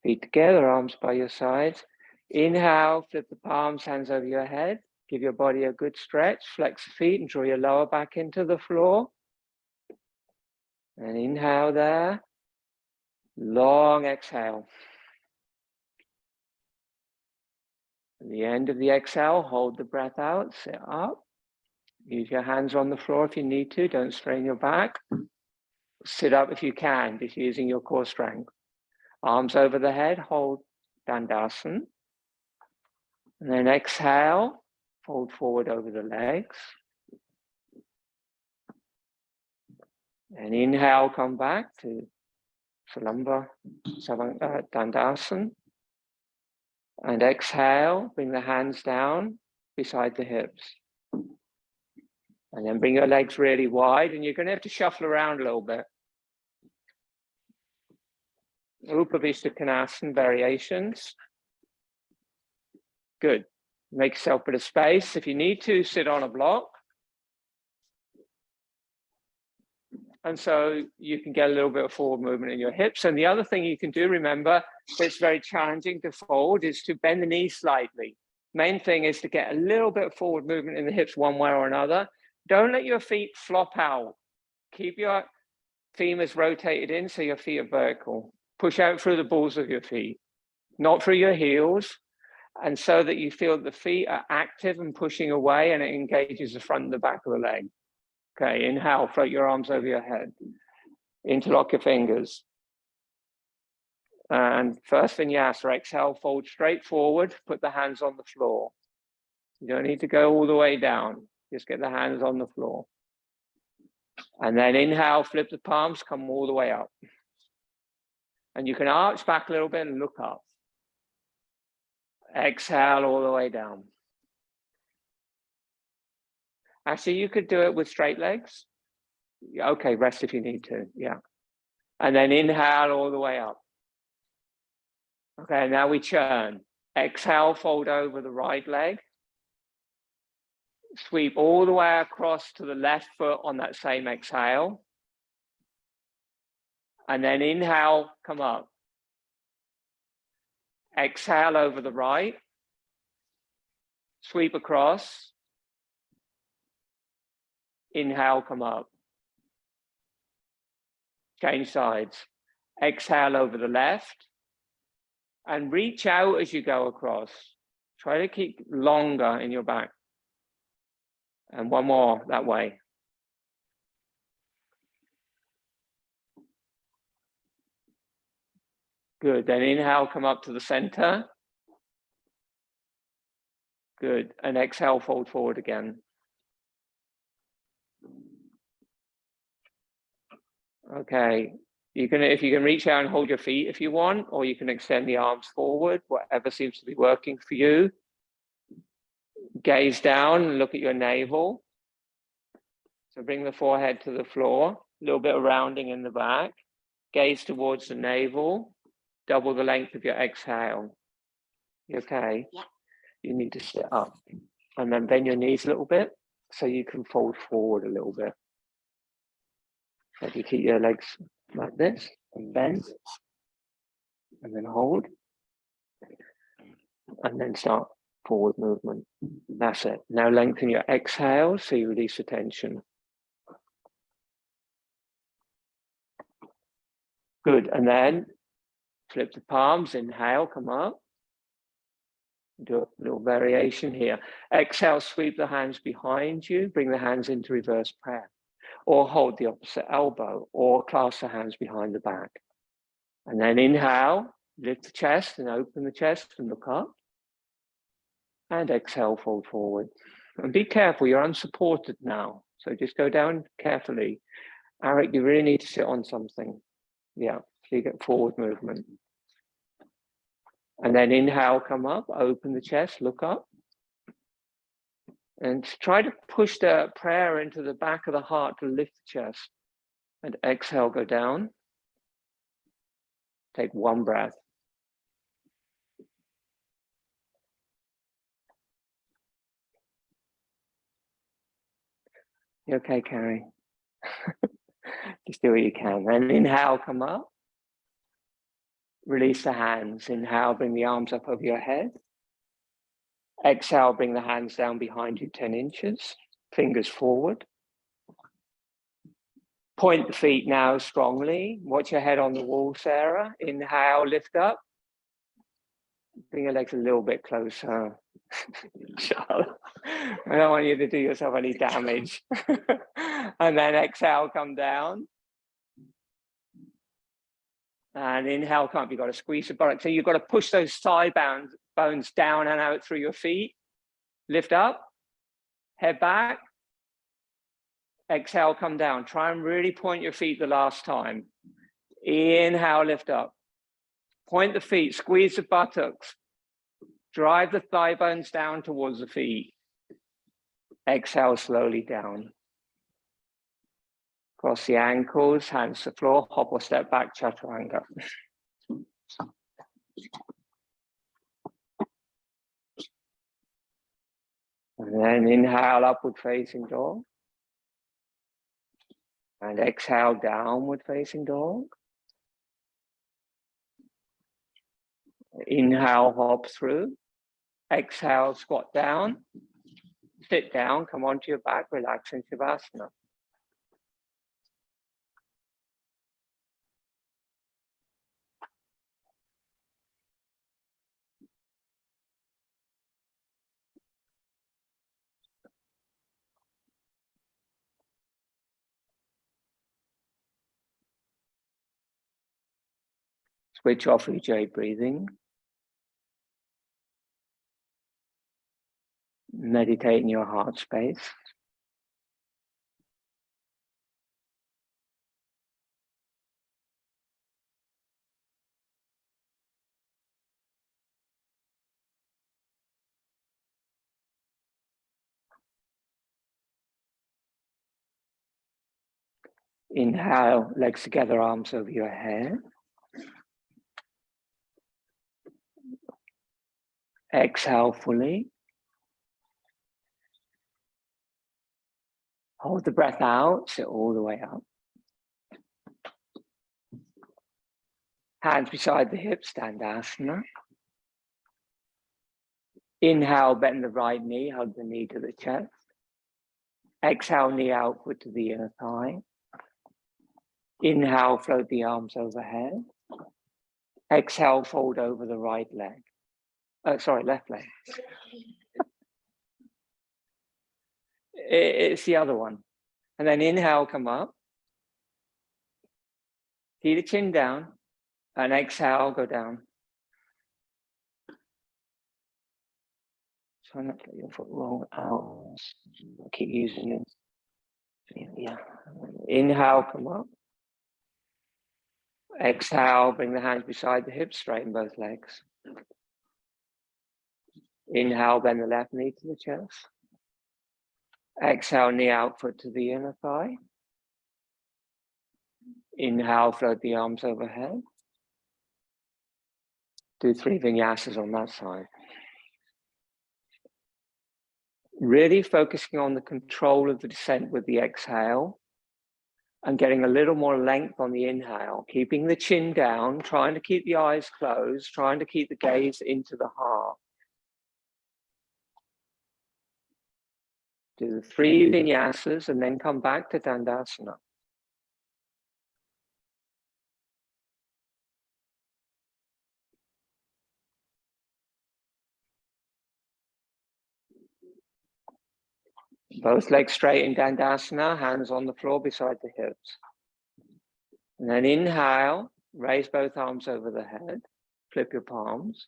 Feet together, arms by your sides. Inhale, flip the palms, hands over your head. Give your body a good stretch. Flex the feet and draw your lower back into the floor. And inhale there. Long exhale. At the end of the exhale, hold the breath out, sit up. Use your hands on the floor if you need to. Don't strain your back. Sit up if you can, just using your core strength. Arms over the head, hold Dhanurasana. And then exhale, fold forward over the legs. And inhale, come back to Dhanurasana. And exhale, bring the hands down beside the hips. And then bring your legs really wide, and you're going to have to shuffle around a little bit. Upavishta variations. Good. Make yourself a bit of space. If you need to, sit on a block. And so you can get a little bit of forward movement in your hips. And the other thing you can do, remember, it's very challenging to fold, is to bend the knees slightly. Main thing is to get a little bit of forward movement in the hips one way or another. Don't let your feet flop out. Keep your femurs rotated in so your feet are vertical. Push out through the balls of your feet, not through your heels, and so that you feel the feet are active and pushing away, and it engages the front and the back of the leg. Okay, inhale, float your arms over your head. Interlock your fingers. And first vinyasa, exhale, fold straight forward, put the hands on the floor. You don't need to go all the way down. Just get the hands on the floor. And then inhale, flip the palms, come all the way up. And you can arch back a little bit and look up. Exhale all the way down. Actually, you could do it with straight legs. Okay, rest if you need to, yeah. And then inhale all the way up. Okay, now we churn. Exhale, fold over the right leg. Sweep all the way across to the left foot on that same exhale. And then inhale, come up. Exhale over the right. Sweep across. Inhale, come up. Change sides. Exhale over the left. And reach out as you go across. Try to keep longer in your back. And one more that way. Good. Then inhale, come up to the center. Good. And exhale, fold forward again. Okay. If you can reach out and hold your feet if you want, or you can extend the arms forward, whatever seems to be working for you. Gaze down and look at your navel. So bring the forehead to the floor, a little bit of rounding in the back. Gaze towards the navel, double the length of your exhale. You okay? Yeah. You need to sit up. And then bend your knees a little bit so you can fold forward a little bit. So you keep your legs like this and bend. And then hold. And then start forward movement. That's it. Now lengthen your exhale so you release the tension. Good. And then flip the palms, inhale, come up. Do a little variation here. Exhale, sweep the hands behind you, bring the hands into reverse prayer, or hold the opposite elbow, or clasp the hands behind the back. And then inhale, lift the chest and open the chest and look up. And exhale, fold forward. And be careful, you're unsupported now. So just go down carefully. Eric, you really need to sit on something. Yeah, so you get forward movement. And then inhale, come up, open the chest, look up. And try to push the prayer into the back of the heart to lift the chest. And exhale, go down. Take one breath. You okay, Carrie? Just do what you can. And inhale, come up. Release the hands. Inhale, bring the arms up over your head. Exhale, bring the hands down behind you 10 inches. Fingers forward. Point the feet now strongly. Watch your head on the wall, Sarah. Inhale, lift up. Bring your legs a little bit closer. Charlotte, I don't want you to do yourself any damage. And then exhale, come down. And inhale, come up. You've got to squeeze the buttock. So you've got to push those thigh bones down and out through your feet. Lift up, head back. Exhale, come down. Try and really point your feet the last time. Inhale, lift up. Point the feet, squeeze the buttocks. Drive the thigh bones down towards the feet. Exhale slowly down. Cross the ankles, hands to the floor, hop or step back, chaturanga. And then inhale, upward facing dog. And exhale, downward facing dog. Inhale, hop through. Exhale, squat down. Sit down, come onto your back, relax in Savasana. Switch off Ujjayi breathing. Meditate in your heart space. Inhale, legs together, arms over your head. Exhale fully. Hold the breath out, sit all the way up. Hands beside the hips, Dhanurasana. Inhale, bend the right knee, hug the knee to the chest. Exhale, knee outward to the inner thigh. Inhale, float the arms overhead. Exhale, fold over the right leg. Left leg. It's the other one. And then inhale, come up. Keep the chin down. And exhale, go down. Try not to let your foot roll out. Keep using it. Yeah. Inhale, come up. Exhale, bring the hands beside the hips, straighten both legs. Inhale, bend the left knee to the chest. Exhale, knee out, foot to the inner thigh. Inhale, float the arms overhead. Do 3 vinyasas on that side. Really focusing on the control of the descent with the exhale and getting a little more length on the inhale, keeping the chin down, trying to keep the eyes closed, trying to keep the gaze into the heart. Do the 3 vinyasas and then come back to Dhanurasana. Both legs straight in Dhanurasana, hands on the floor beside the hips. And then inhale, raise both arms over the head, flip your palms.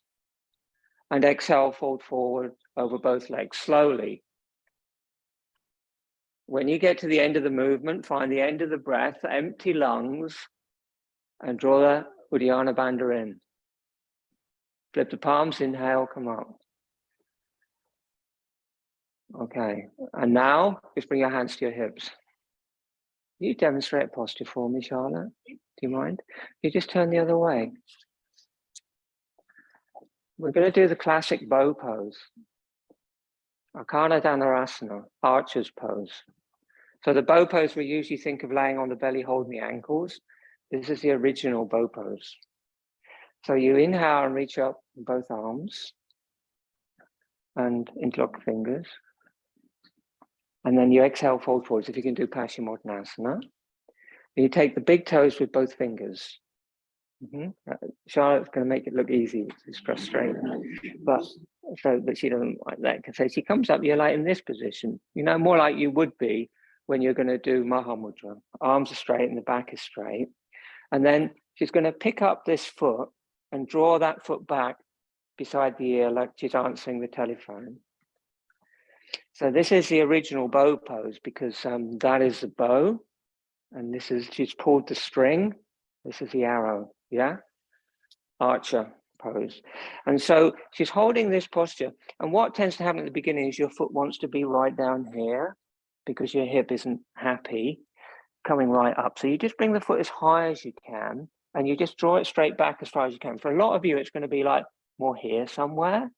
And exhale, fold forward over both legs slowly. When you get to the end of the movement, find the end of the breath, empty lungs, and draw the Uddiyana Bandha in. Flip the palms, inhale, come up. Okay, and now just bring your hands to your hips. Can you demonstrate posture for me, Charlotte? Do you mind? You just turn the other way. We're going to do the classic bow pose. Arkana Dhanurasana, archer's pose. So the bow pose, we usually think of laying on the belly, holding the ankles. This is the original bow pose. So you inhale and reach up both arms and interlock fingers. And then you exhale, fold forwards. If you can do Paschimottanasana. You take the big toes with both fingers. Charlotte's going to make it look easy. It's frustrating, but she doesn't like that. So she comes up, you're like in this position, you know, more like you would be when you're going to do Mahamudra. Arms are straight and the back is straight. And then she's going to pick up this foot and draw that foot back beside the ear like she's answering the telephone. So this is the original bow pose, because that is the bow, and this is, she's pulled the string. This is the arrow, yeah? Archer pose. And so she's holding this posture. And what tends to happen at the beginning is your foot wants to be right down here because your hip isn't happy, coming right up. So you just bring the foot as high as you can, and you just draw it straight back as far as you can. For a lot of you, it's going to be like more here somewhere.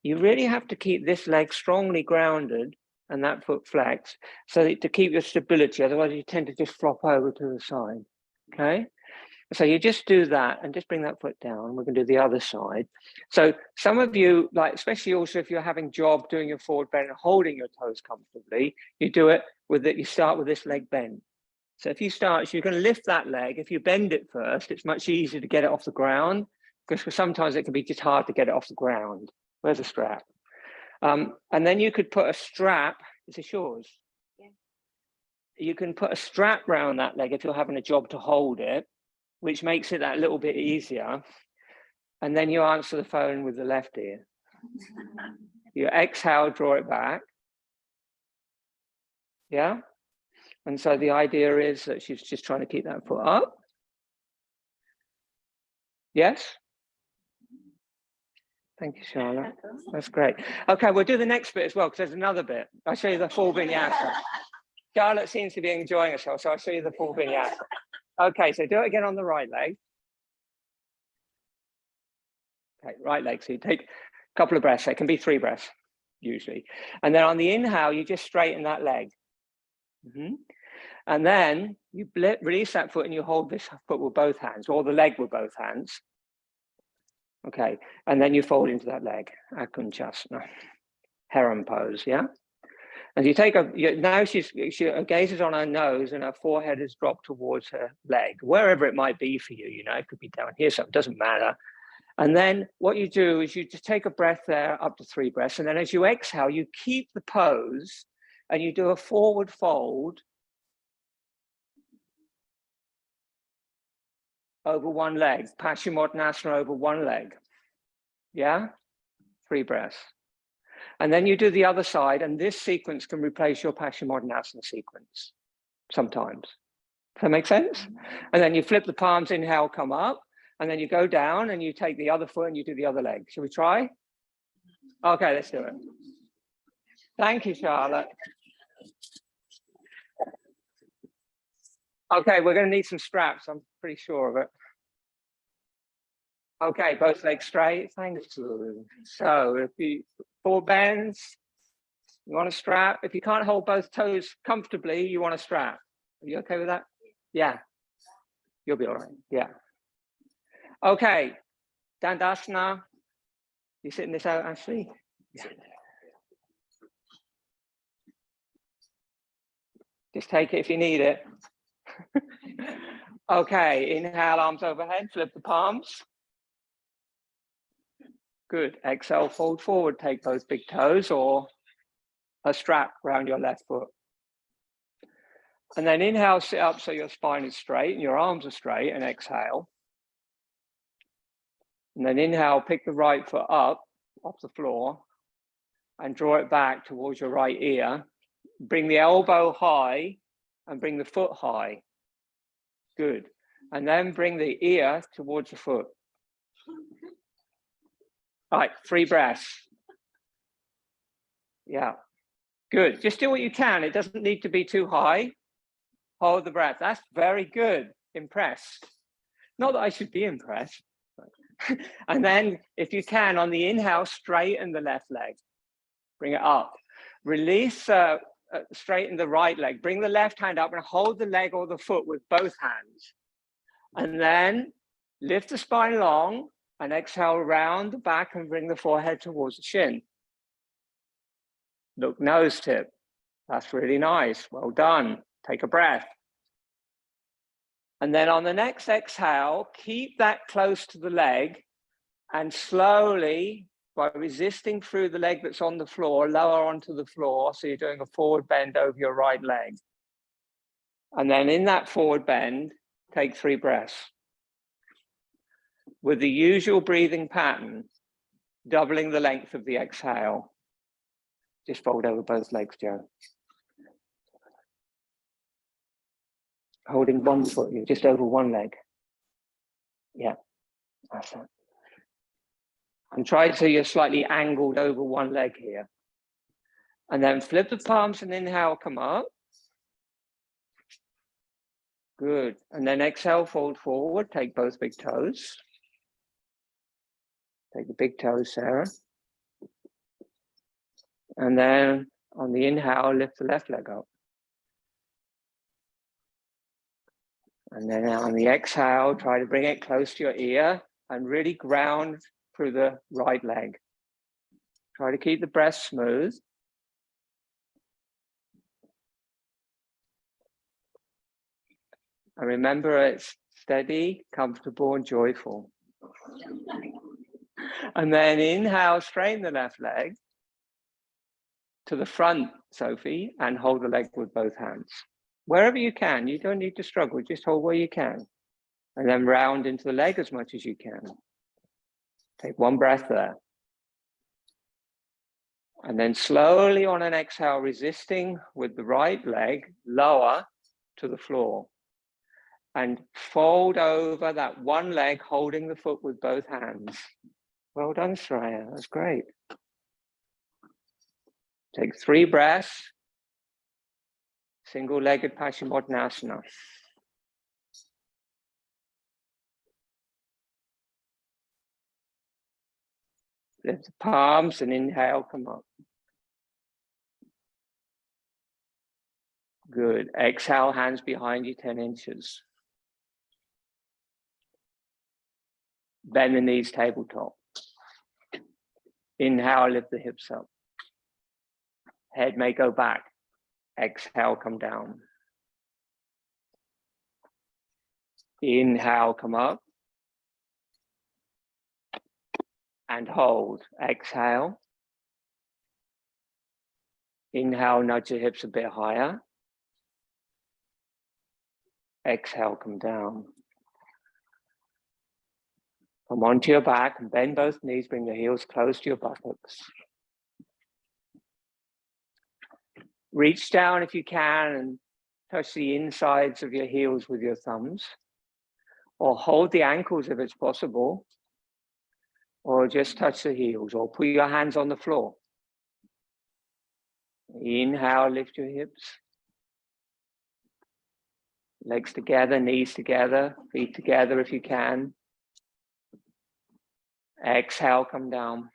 You really have to keep this leg strongly grounded and that foot flexed, so that to keep your stability. Otherwise, you tend to just flop over to the side. Okay. So you just do that and just bring that foot down. We're going to do the other side. So some of you, like, especially also if you're having job doing your forward bend and holding your toes comfortably, you do it with it. You start with this leg bend. So if you start, so you're going to lift that leg. If you bend it first, it's much easier to get it off the ground, because sometimes it can be just hard to get it off the ground. Where's the strap? And then you could put a strap. Is this yours? Yeah. You can put a strap around that leg if you're having a job to hold it, which makes it that little bit easier. And then you answer the phone with the left ear. You exhale, draw it back. Yeah. And so the idea is that she's just trying to keep that foot up. Yes? Thank you, Charlotte. That's great. Okay, we'll do the next bit as well, because there's another bit. I'll show you the full vinyasa. Charlotte seems to be enjoying herself, so I'll show you the full vinyasa. Okay, so do it again on the right leg. Okay, right leg. So you take a couple of breaths. It can be 3 breaths, usually. And then on the inhale, you just straighten that leg. And then you release that foot and you hold this foot with both hands, or the leg with both hands. Okay, and then you fold into that leg, Akunchasana, heron pose, yeah? And you take now she gazes on her nose and her forehead is dropped towards her leg, wherever it might be for you, you know, it could be down here, so it doesn't matter. And then what you do is you just take a breath there, up to 3 breaths, and then as you exhale, you keep the pose and you do a forward fold over one leg, Paschimottanasana over one leg. Yeah? 3 breaths. And then you do the other side, and this sequence can replace your Paschimottanasana sequence sometimes. Does that make sense? And then you flip the palms, inhale, come up, and then you go down and you take the other foot and you do the other leg. Shall we try? Okay, let's do it. Thank you, Charlotte. Okay, we're going to need some straps. I'm pretty sure of it. Okay, both legs straight. Thank you. So if you 4 bends, you want a strap. If you can't hold both toes comfortably, you want a strap. Are you okay with that? Yeah. You'll be all right. Yeah. Okay. Dandasana. You sitting this out, Ashley? Yeah. Just take it if you need it. Okay, inhale, arms overhead, flip the palms. Good. Exhale, fold forward, take both big toes or a strap around your left foot. And then inhale, sit up so your spine is straight and your arms are straight, and exhale. And then inhale, pick the right foot up off the floor and draw it back towards your right ear. Bring the elbow high and bring the foot high. Good. And then bring the ear towards the foot. All right, 3 breaths. Yeah, good. Just do what you can. It doesn't need to be too high. Hold the breath. That's very good. Impressed. Not that I should be impressed. And then if you can, on the inhale, straighten the left leg. Bring it up. Release, straighten the right leg. Bring the left hand up and hold the leg or the foot with both hands. And then lift the spine long and exhale around the back and bring the forehead towards the shin. Look, nose tip. That's really nice. Well done. Take a breath. And then on the next exhale, keep that close to the leg and slowly, by resisting through the leg that's on the floor, lower onto the floor. So you're doing a forward bend over your right leg. And then in that forward bend, take 3 breaths. With the usual breathing pattern, doubling the length of the exhale. Just fold over both legs, Joe. Holding one foot, you're just over one leg. Yeah, that's it. And try so you're slightly angled over one leg here. And then flip the palms and inhale, come up. Good. And then exhale, fold forward, take both big toes. Take the big toes, Sarah. And then on the inhale, lift the left leg up. And then on the exhale, try to bring it close to your ear and really ground through the right leg. Try to keep the breath smooth. And remember, it's steady, comfortable, and joyful. And then inhale, straighten the left leg to the front, Sophie, and hold the leg with both hands. Wherever you can, you don't need to struggle, just hold where you can. And then round into the leg as much as you can. Take one breath there. And then slowly on an exhale, resisting with the right leg, lower to the floor. And fold over that one leg, holding the foot with both hands. Well done, Shreya, that's great. Take 3 breaths. Single-legged Paschimottanasana. Lift the palms and inhale, come up. Good. Exhale, hands behind you 10 inches. Bend the knees, tabletop. Inhale, lift the hips up. Head may go back. Exhale, come down. Inhale, come up. And hold. Exhale. Inhale, nudge your hips a bit higher. Exhale, come down. Come onto your back and bend both knees, bring the heels close to your buttocks. Reach down if you can and touch the insides of your heels with your thumbs. Or hold the ankles if it's possible. Or just touch the heels, or put your hands on the floor. Inhale, lift your hips. Legs together, knees together, feet together if you can. Exhale, come down.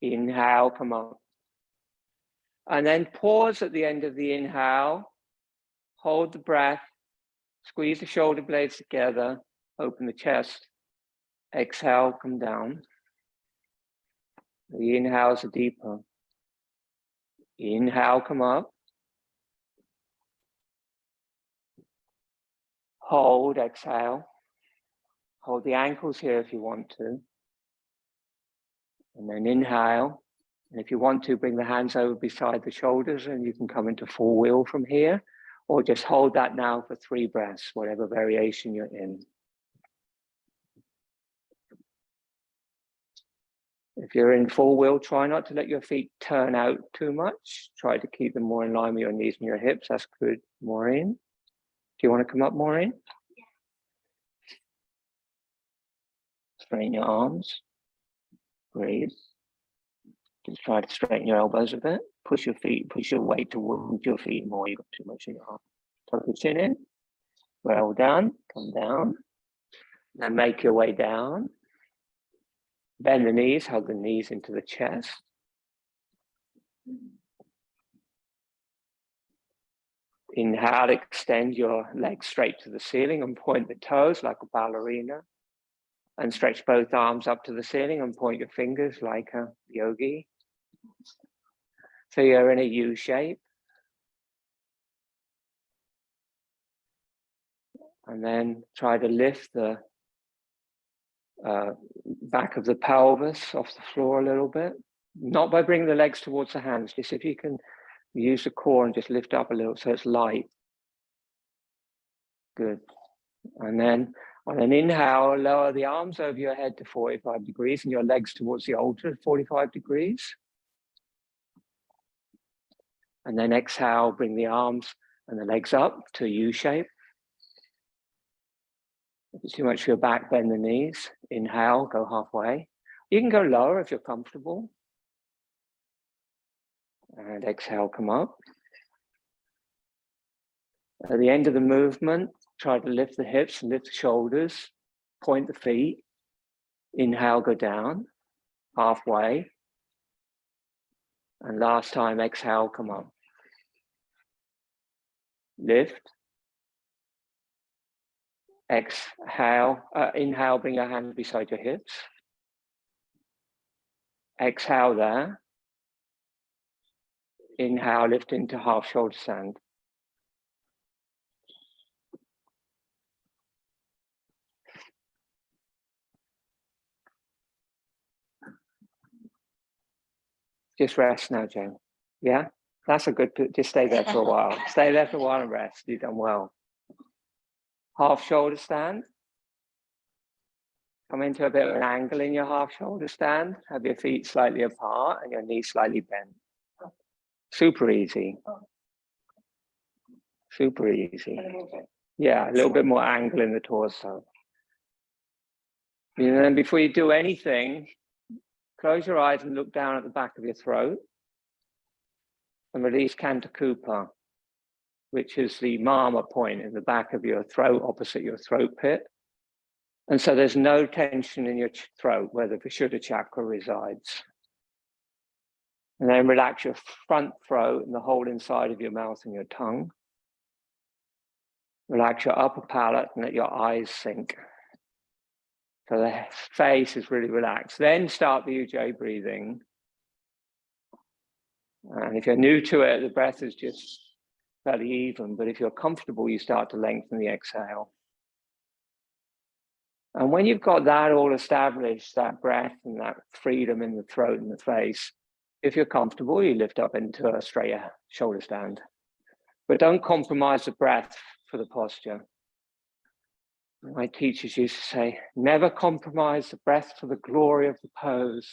Inhale, come up. And then pause at the end of the inhale. Hold the breath. Squeeze the shoulder blades together. Open the chest. Exhale, come down. The inhales are deeper. Inhale, come up. Hold, exhale. Hold the ankles here if you want to. And then inhale. And if you want to, bring the hands over beside the shoulders and you can come into full wheel from here. Or just hold that now for 3 breaths, whatever variation you're in. If you're in full wheel, try not to let your feet turn out too much. Try to keep them more in line with your knees and your hips. That's good, Maureen. Do you want to come up, Maureen? Yeah. Straighten your arms. Breathe. Just try to straighten your elbows a bit. Push your feet, push your weight towards your feet more. You've got too much in your arm. Tuck your chin in. Well done. Come down. Then make your way down. Bend the knees, hug the knees into the chest. Inhale, extend your legs straight to the ceiling and point the toes like a ballerina. And stretch both arms up to the ceiling and point your fingers like a yogi. So you're in a U shape. And then try to lift the back of the pelvis off the floor a little bit. Not by bringing the legs towards the hands, just if you can use the core and just lift up a little so it's light. Good. And then on an inhale, lower the arms over your head to 45 degrees and your legs towards the altar, 45 degrees. And then exhale, bring the arms and the legs up to a U shape. If it's too much for your back, bend the knees. Inhale, go halfway. You can go lower if you're comfortable. And exhale, come up. At the end of the movement, try to lift the hips and lift the shoulders. Point the feet. Inhale, go down. Halfway. And last time, exhale, come up. Lift. Exhale. Inhale, bring your hands beside your hips. Exhale there. Inhale, lift into half shoulder stand. Just rest now, Jane. Yeah? That's a good, just stay there for a while. Stay there for a while and rest. You've done well. Half shoulder stand. Come into a bit of an angle in your half shoulder stand. Have your feet slightly apart and your knees slightly bent. Super easy. Super easy. Yeah, a little bit more angle in the torso. And then before you do anything, close your eyes and look down at the back of your throat and release Kantakupa, which is the mama point in the back of your throat, opposite your throat pit. And so there's no tension in your throat where the Vishuddha chakra resides. And then relax your front throat and the whole inside of your mouth and your tongue. Relax your upper palate and let your eyes sink. So the face is really relaxed. Then start the Ujjayi breathing. And if you're new to it, the breath is just fairly even. But if you're comfortable, you start to lengthen the exhale. And when you've got that all established, that breath and that freedom in the throat and the face, if you're comfortable, you lift up into a straighter shoulder stand. But don't compromise the breath for the posture. My teachers used to say, never compromise the breath for the glory of the pose.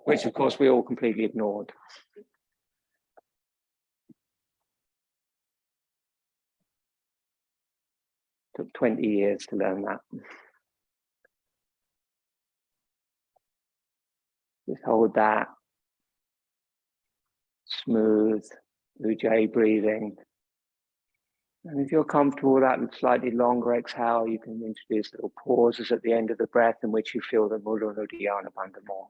Which, of course, we all completely ignored. Took 20 years to learn that. Just hold that. Smooth, Ujjayi breathing. And if you're comfortable with that and slightly longer exhale, you can introduce little pauses at the end of the breath in which you feel the Mula and Uddiyana Bandha more.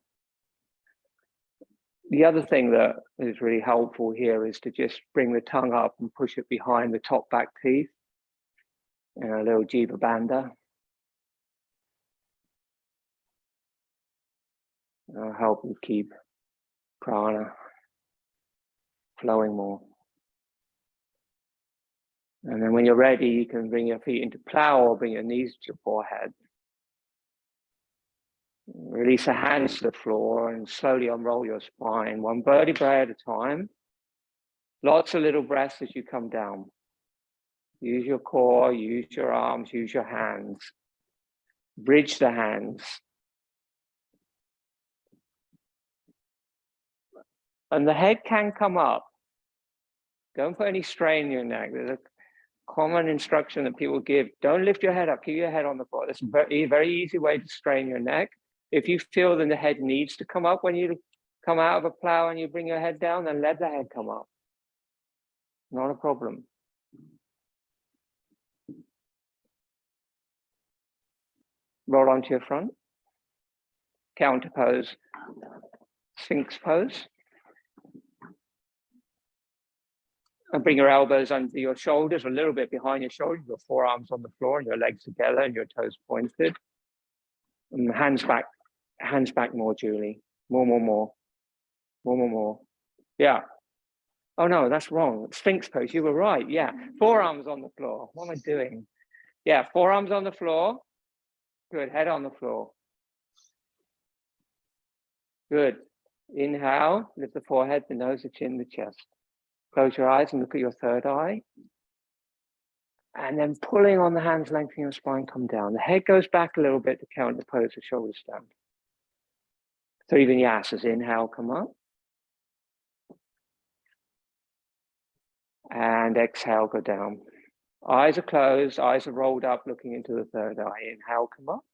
The other thing that is really helpful here is to just bring the tongue up and push it behind the top back teeth in a little Jiva Bandha. It'll help you keep prana flowing more. And then when you're ready, you can bring your feet into plow or bring your knees to your forehead. Release the hands to the floor and slowly unroll your spine, one vertebrae at a time. Lots of little breaths as you come down. Use your core, use your arms, use your hands. Bridge the hands. And the head can come up. Don't put any strain in your neck. There's a common instruction that people give. Don't lift your head up, keep your head on the floor. That's a very easy way to strain your neck. If you feel that the head needs to come up when you come out of a plow and you bring your head down, then let the head come up. Not a problem. Roll onto your front. Counter pose. Sphinx pose. And bring your elbows under your shoulders, a little bit behind your shoulders, your forearms on the floor and your legs together and your toes pointed. And hands back more, Julie. More. Yeah. Oh no, that's wrong. Sphinx pose, you were right. Yeah, forearms on the floor. What am I doing? Yeah, forearms on the floor. Good, head on the floor. Good. Inhale, lift the forehead, the nose, the chin, the chest. Close your eyes and look at your third eye. And then pulling on the hands, lengthening your spine, come down. The head goes back a little bit to count the pose of shoulder stand. 3 vinyasas. Inhale, come up. And exhale, go down. Eyes are closed, eyes are rolled up, looking into the third eye. Inhale, come up.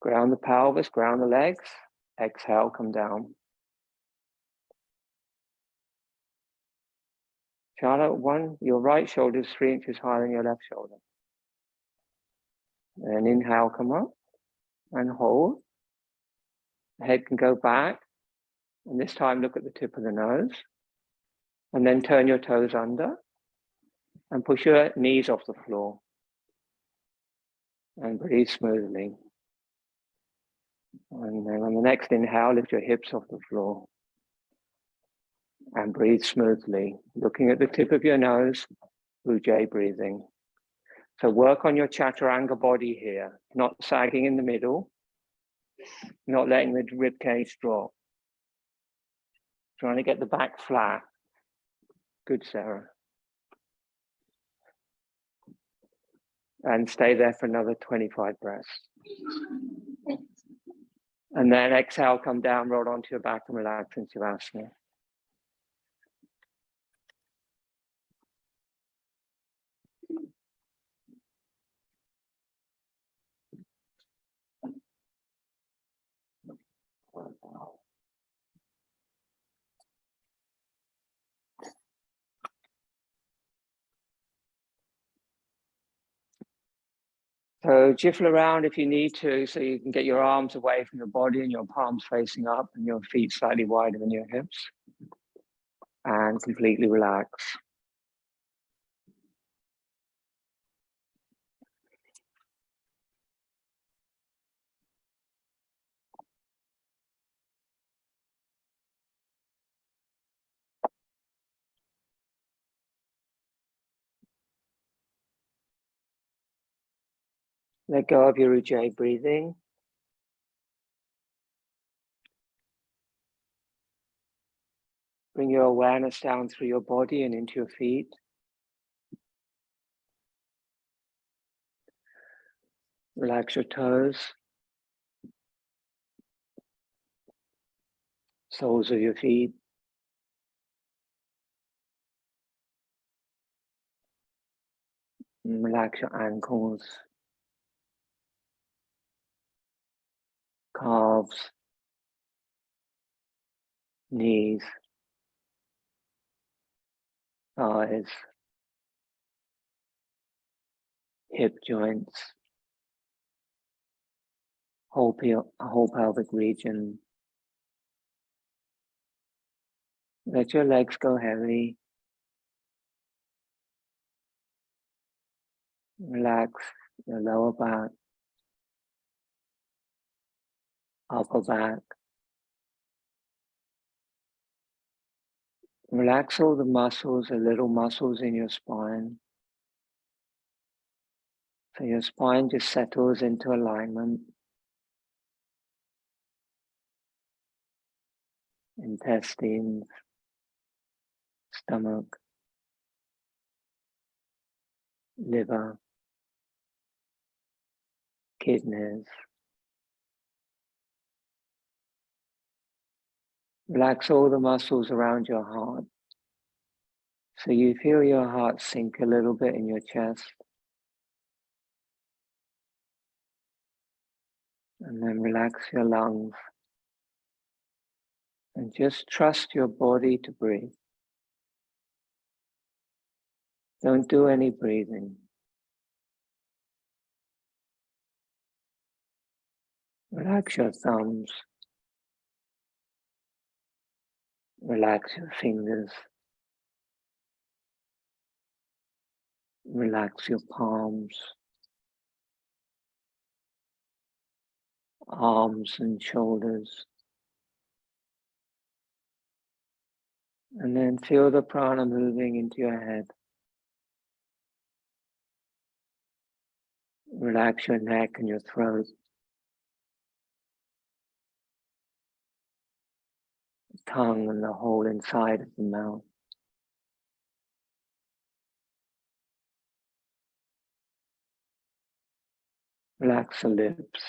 Ground the pelvis, ground the legs. Exhale, come down. Charlotte, 1, your right shoulder is 3 inches higher than your left shoulder. And inhale, come up and hold. The head can go back. And this time, look at the tip of the nose. And then turn your toes under and push your knees off the floor. And breathe smoothly. And then on the next inhale, lift your hips off the floor. And breathe smoothly, looking at the tip of your nose, Ujjayi breathing. So work on your chaturanga body here, not sagging in the middle, not letting the rib cage drop. Trying to get the back flat. Good, Sarah. And stay there for another 25 breaths. And then exhale, come down, roll onto your back and relax into Savasana. So jiffle around if you need to, so you can get your arms away from your body and your palms facing up and your feet slightly wider than your hips. And completely relax. Let go of your Ujjayi breathing. Bring your awareness down through your body and into your feet. Relax your toes, soles of your feet. And relax your ankles, calves, knees, thighs, hip joints, whole pelvic region. Let your legs go heavy. Relax your lower back, upper back. Relax all the muscles, the little muscles in your spine. So your spine just settles into alignment. Intestines, stomach, liver, kidneys. Relax all the muscles around your heart. So you feel your heart sink a little bit in your chest. And then relax your lungs. And just trust your body to breathe. Don't do any breathing. Relax your thumbs. Relax your fingers. Relax your palms, arms and shoulders. And then feel the prana moving into your head. Relax your neck and your throat. Tongue and the whole inside of the mouth. Relax the lips.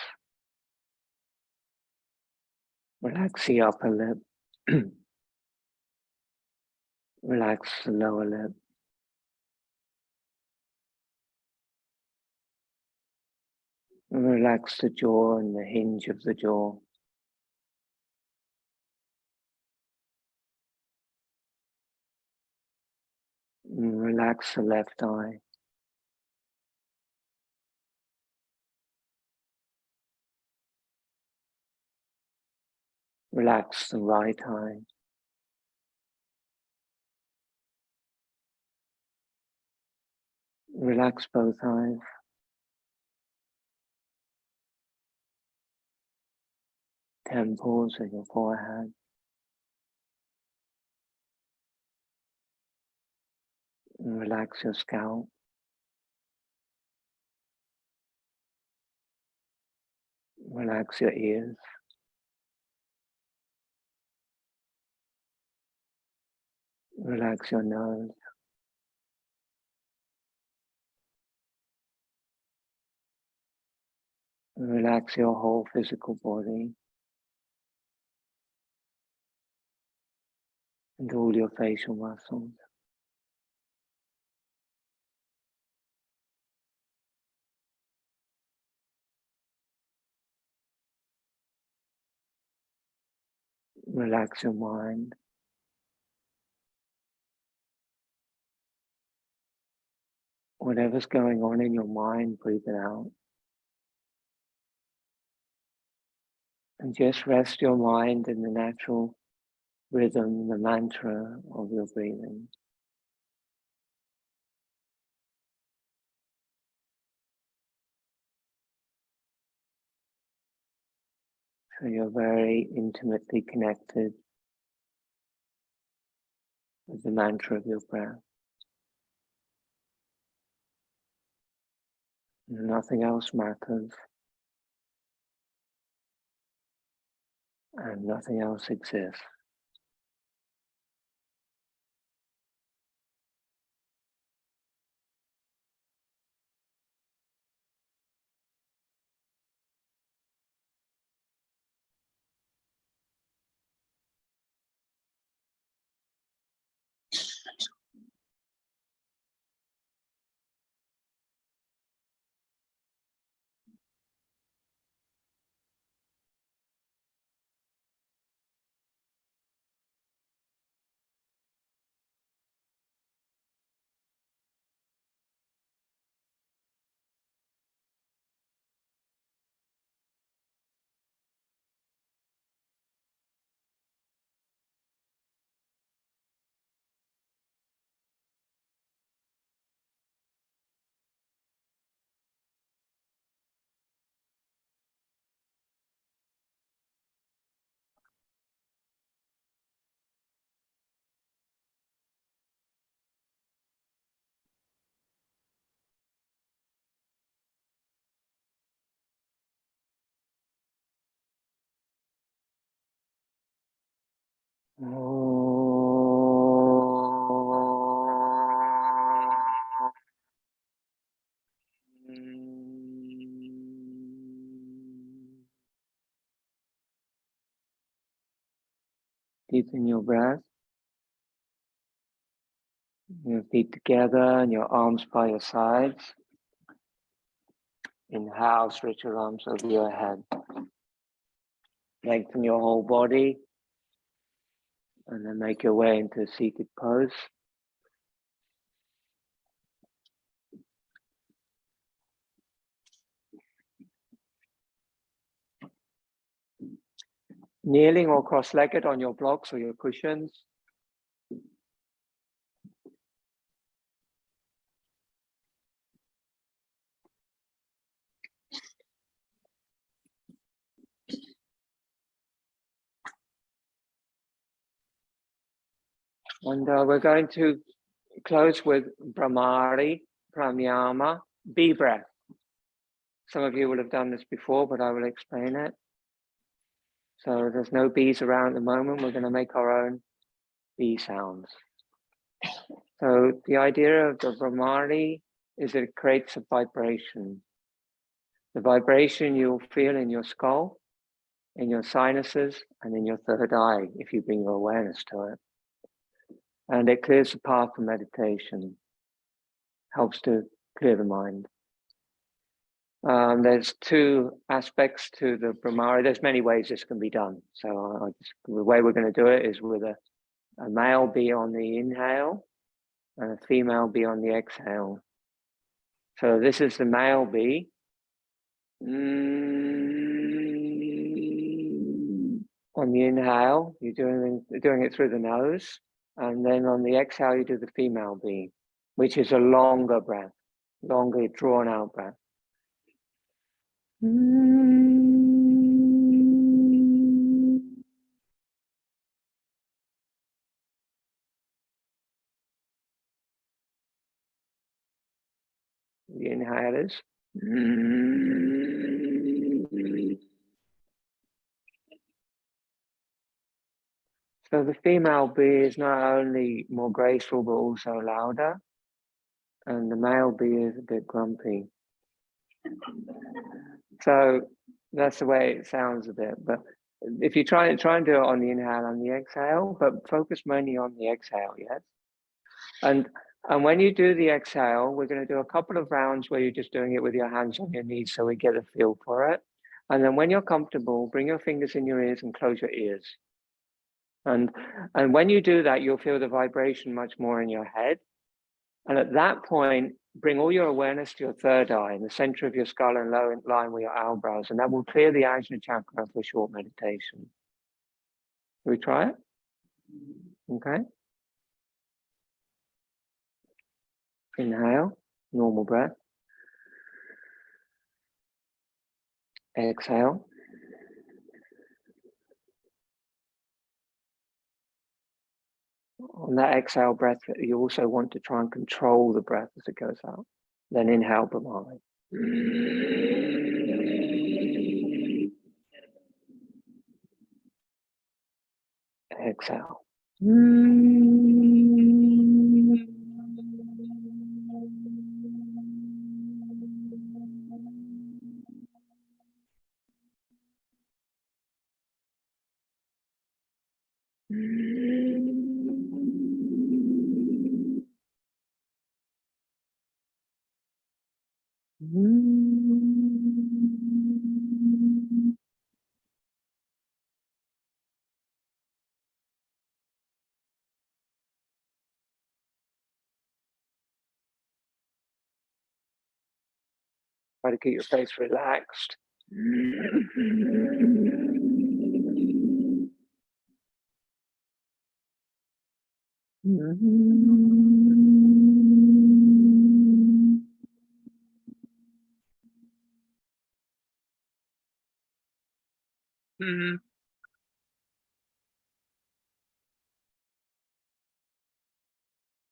Relax the upper lip. Relax the lower lip. And relax the jaw and the hinge of the jaw. And relax the left eye. Relax the right eye. Relax both eyes. Temples and your forehead. And relax your scalp. Relax your ears. Relax your nose. Relax your whole physical body and all your facial muscles. Relax your mind. Whatever's going on in your mind, breathe it out. And just rest your mind in the natural rhythm, the mantra of your breathing. So you're very intimately connected with the mantra of your breath. Nothing else matters. And nothing else exists. Deepen your breath. Your feet together and your arms by your sides. Inhale, stretch your arms over your head. Lengthen your whole body. And then make your way into a seated pose. Kneeling or cross-legged on your blocks or your cushions. And we're going to close with Brahamari Pranayama, B breath. Some of you will have done this before, but I will explain it. So there's no bees around at the moment. We're going to make our own bee sounds. So the idea of the Brahamari is that it creates a vibration. The vibration you'll feel in your skull, in your sinuses, and in your third eye, if you bring your awareness to it. And it clears the path for meditation, helps to clear the mind. There's two aspects to the Brahamari. There's many ways this can be done. So the way we're going to do it is with a male bee on the inhale and a female bee on the exhale. So this is the male bee. On the inhale, you're doing it through the nose. And then on the exhale, you do the female bee, which is a longer breath, longer drawn out breath. The inhalers. So the female bee is not only more graceful, but also louder. And the male bee is a bit grumpy. So that's the way it sounds a bit. But if you try and do it on the inhale and the exhale, but focus mainly on the exhale, yes? And when you do the exhale, we're going to do a couple of rounds where you're just doing it with your hands on your knees so we get a feel for it. And then when you're comfortable, bring your fingers in your ears and close your ears. And when you do that, you'll feel the vibration much more in your head. And at that point, bring all your awareness to your third eye in the center of your skull and low in line with your eyebrows. And that will clear the Ajna chakra for a short meditation. Shall we try it? Okay. Inhale, normal breath. Exhale. On that exhale breath, you also want to try and control the breath as it goes out. Then inhale, Brahamari. Exhale. Try to keep your face relaxed.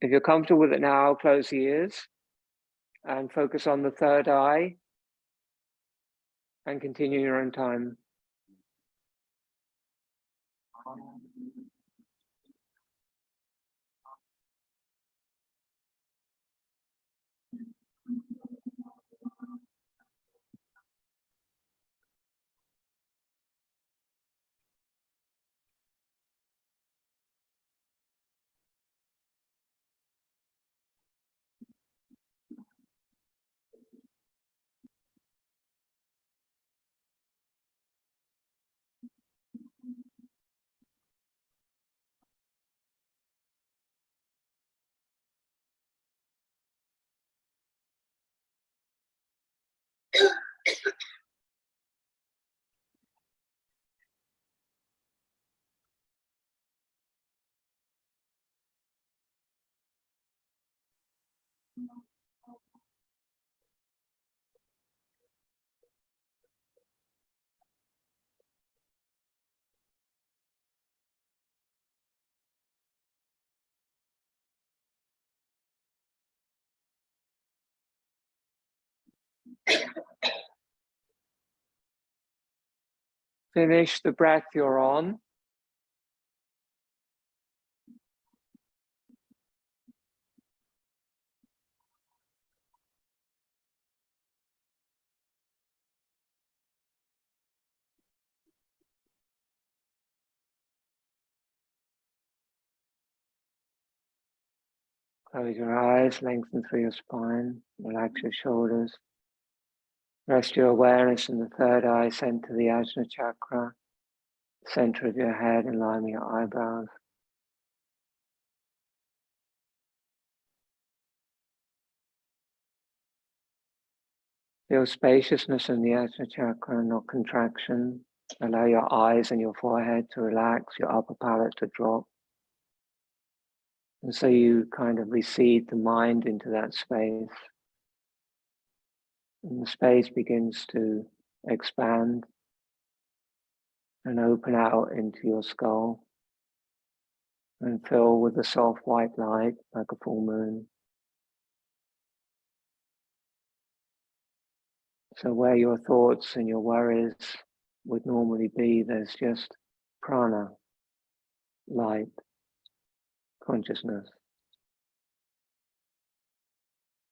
If you're comfortable with it now, close the ears and focus on the third eye and continue your own time. Finish the breath you're on. Close your eyes, lengthen through your spine, relax your shoulders. Rest your awareness in the third eye, center the Ajna chakra, center of your head, in line with your eyebrows. Feel spaciousness in the Ajna chakra, not contraction. Allow your eyes and your forehead to relax, your upper palate to drop. And so you kind of recede the mind into that space. And the space begins to expand and open out into your skull and fill with a soft white light like a full moon. So where your thoughts and your worries would normally be, there's just prana, light, consciousness,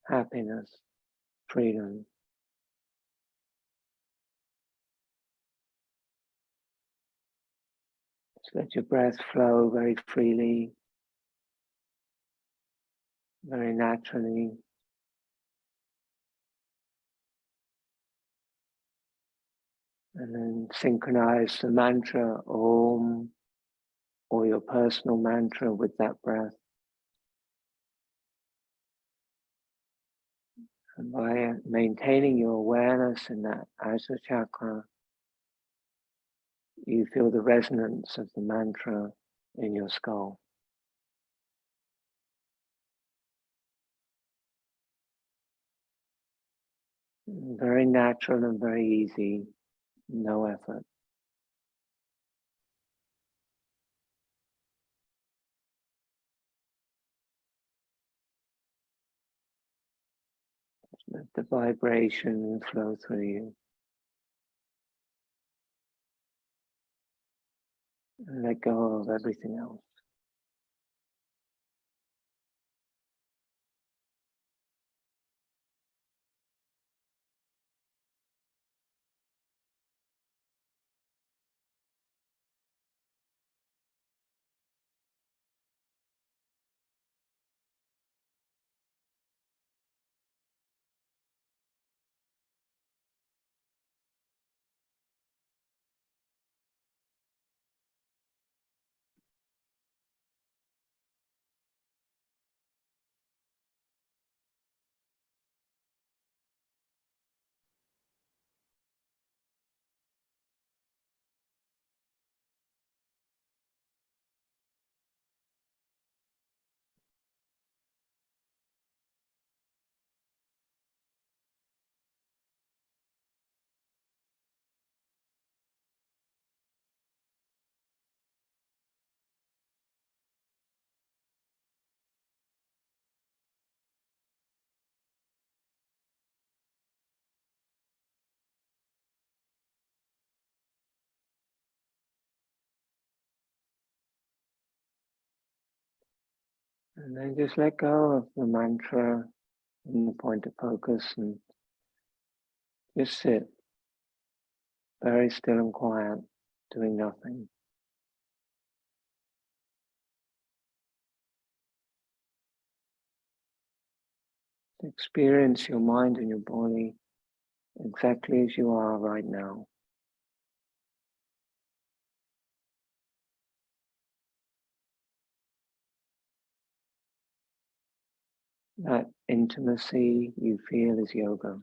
happiness, freedom. Just let your breath flow very freely, very naturally. And then synchronize the mantra Om or your personal mantra with that breath. And by maintaining your awareness in that Ajna chakra, you feel the resonance of the mantra in your skull. Very natural and very easy, no effort. Let the vibration flow through you. And let go of everything else. And then just let go of the mantra and the point of focus and just sit very still and quiet, doing nothing. Experience your mind and your body exactly as you are right now. That intimacy you feel is yoga.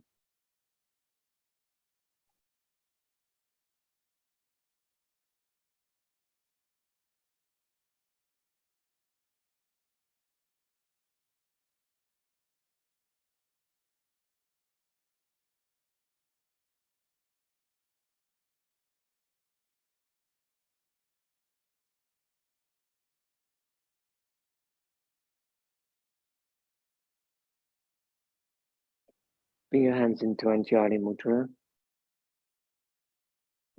Bring your hands into Anjali Mudra.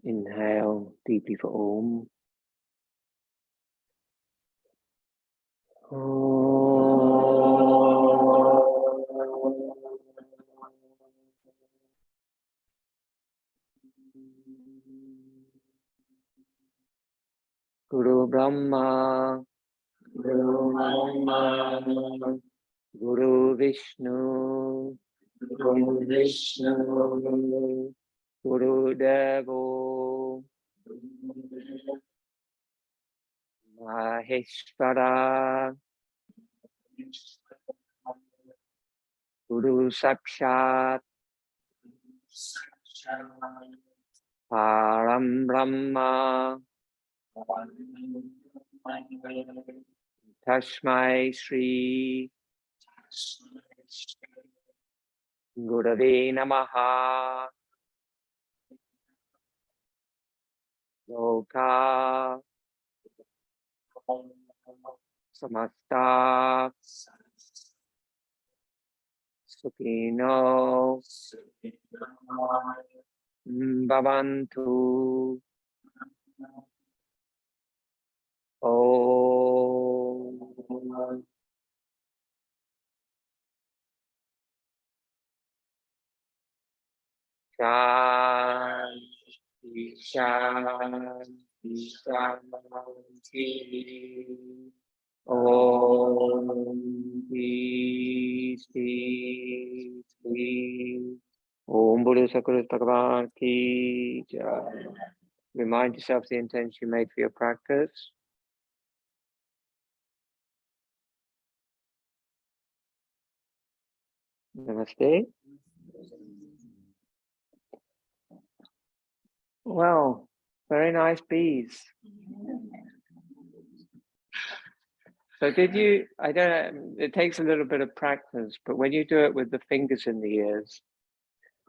Inhale deeply for Om. Guru Brahma, Guru Brahma, Guru Vishnu, Guru Vishnu, Guru Devo, Maheshvara, Guru Sakshat, Param Brahma, Tashmai Shri Gurave Namaha. Loka Samasta Sukhino Bhavantu. Om. Shanti, Shanti, Shanti. Om. Peace, peace, peace. Om Buddha Sakura Bhagavan Ki Jai. Remind yourself the intention you made for your practice. Namaste. Well, very nice bees. So did you, I don't know, it takes a little bit of practice, but when you do it with the fingers in the ears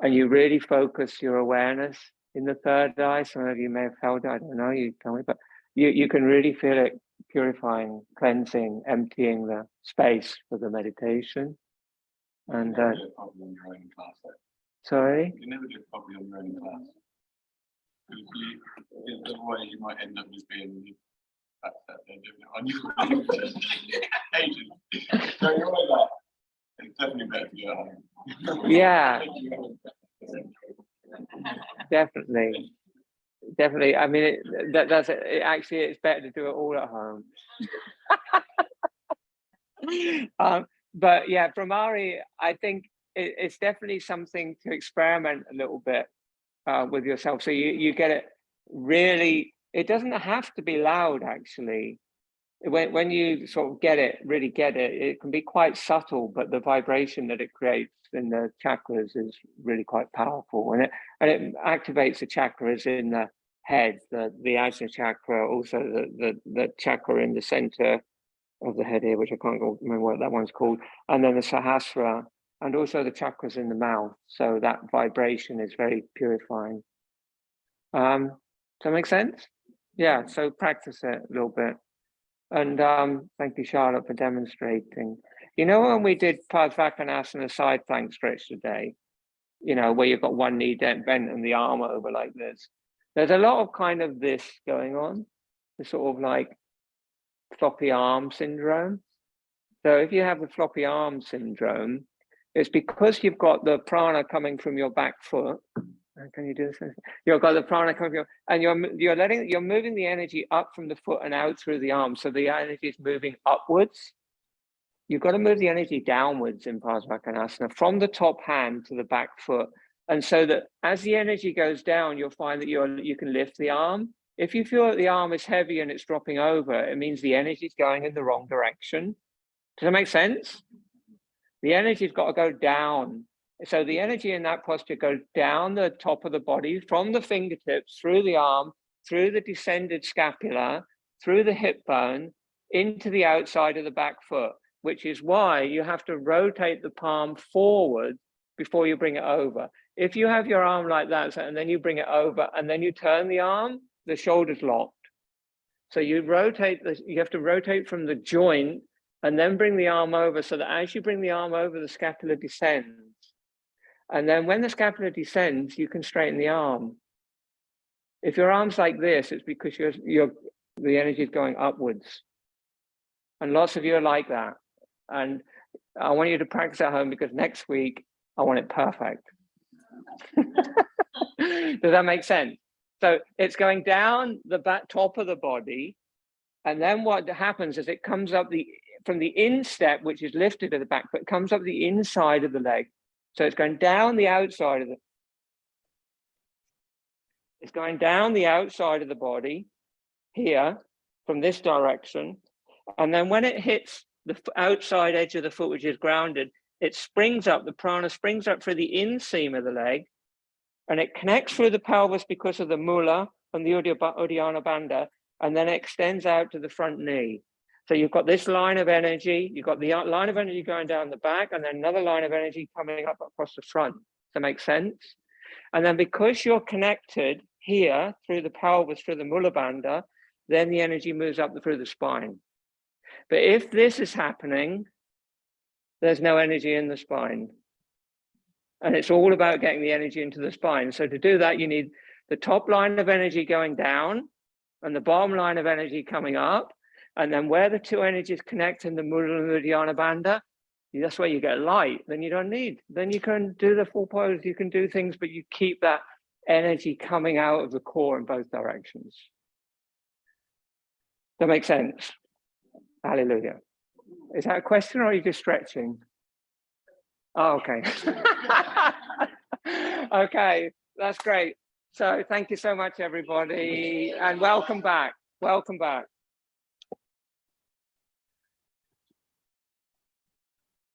and you really focus your awareness in the third eye, some of you may have felt it, I don't know, you tell me, but you can really feel it purifying, cleansing, emptying the space for the meditation. And sorry? You never do it properly on your own class. Otherwise you might end up just being they're doing it on your own. So you're like that. It's definitely better to do it at home. Yeah. Definitely. I mean, that's it. Actually, it's better to do it all at home. But yeah, Brahamari, I think it's definitely something to experiment a little bit with yourself. So you get it really, it doesn't have to be loud, actually. When you sort of really get it, it can be quite subtle, but the vibration that it creates in the chakras is really quite powerful. And it activates the chakras in the head, the Ajna chakra, also the chakra in the center of the head here, which I can't remember what that one's called, and then the Sahasrara, and also the chakras in the mouth. So that vibration is very purifying. Does that make sense? Yeah, so practice it a little bit. And thank you, Charlotte, for demonstrating. You know, when we did Padvakanasana side plank stretch today, you know, where you've got one knee bent and the arm over like this, there's a lot of kind of this going on, the sort of like floppy arm syndrome. So if you have the floppy arm syndrome, it's because you've got the prana coming from your back foot. Can you do this? You've got the prana coming from and you're moving the energy up from the foot and out through the arm. So the energy is moving upwards. You've got to move the energy downwards in Padvakanasana from the top hand to the back foot. And so that as the energy goes down, you'll find that you can lift the arm. If you feel that the arm is heavy and it's dropping over, it means the energy is going in the wrong direction. Does that make sense? The energy's got to go down. So the energy in that posture goes down the top of the body, from the fingertips, through the arm, through the descended scapula, through the hip bone, into the outside of the back foot, which is why you have to rotate the palm forward before you bring it over. If you have your arm like that, and then you bring it over, and then you turn the arm, the shoulder's locked. So you have to rotate from the joint and then bring the arm over, so that as you bring the arm over, the scapula descends. And then when the scapula descends, you can straighten the arm. If your arm's like this, it's because the energy is going upwards. And lots of you are like that. And I want you to practice at home, because next week, I want it perfect. Does that make sense? So it's going down the back top of the body. And then what happens is it comes up from the instep, which is lifted at the back, but it comes up the inside of the leg. So it's going down the outside of it's going down the outside of the body here from this direction. And then when it hits the outside edge of the foot, which is grounded, it springs up, the prana springs up through the inseam of the leg, and it connects through the pelvis because of the mula and the Uddiyana bandha, and then it extends out to the front knee. So you've got this line of energy, you've got the line of energy going down the back, and then another line of energy coming up across the front. Does that make sense? And then because you're connected here through the pelvis, through the mula bandha, then the energy moves up through the spine. But if this is happening, there's no energy in the spine. And it's all about getting the energy into the spine. So to do that, you need the top line of energy going down and the bottom line of energy coming up. And then where the two energies connect in the mula and the Uddiyana bandha, that's where you get light. Then you don't need, then you can do the full pose, you can do things, but you keep that energy coming out of the core in both directions. That makes sense? Hallelujah. Is that a question, or are you just stretching? Oh, okay. Okay, that's great. So thank you so much, everybody, and welcome back. Welcome back.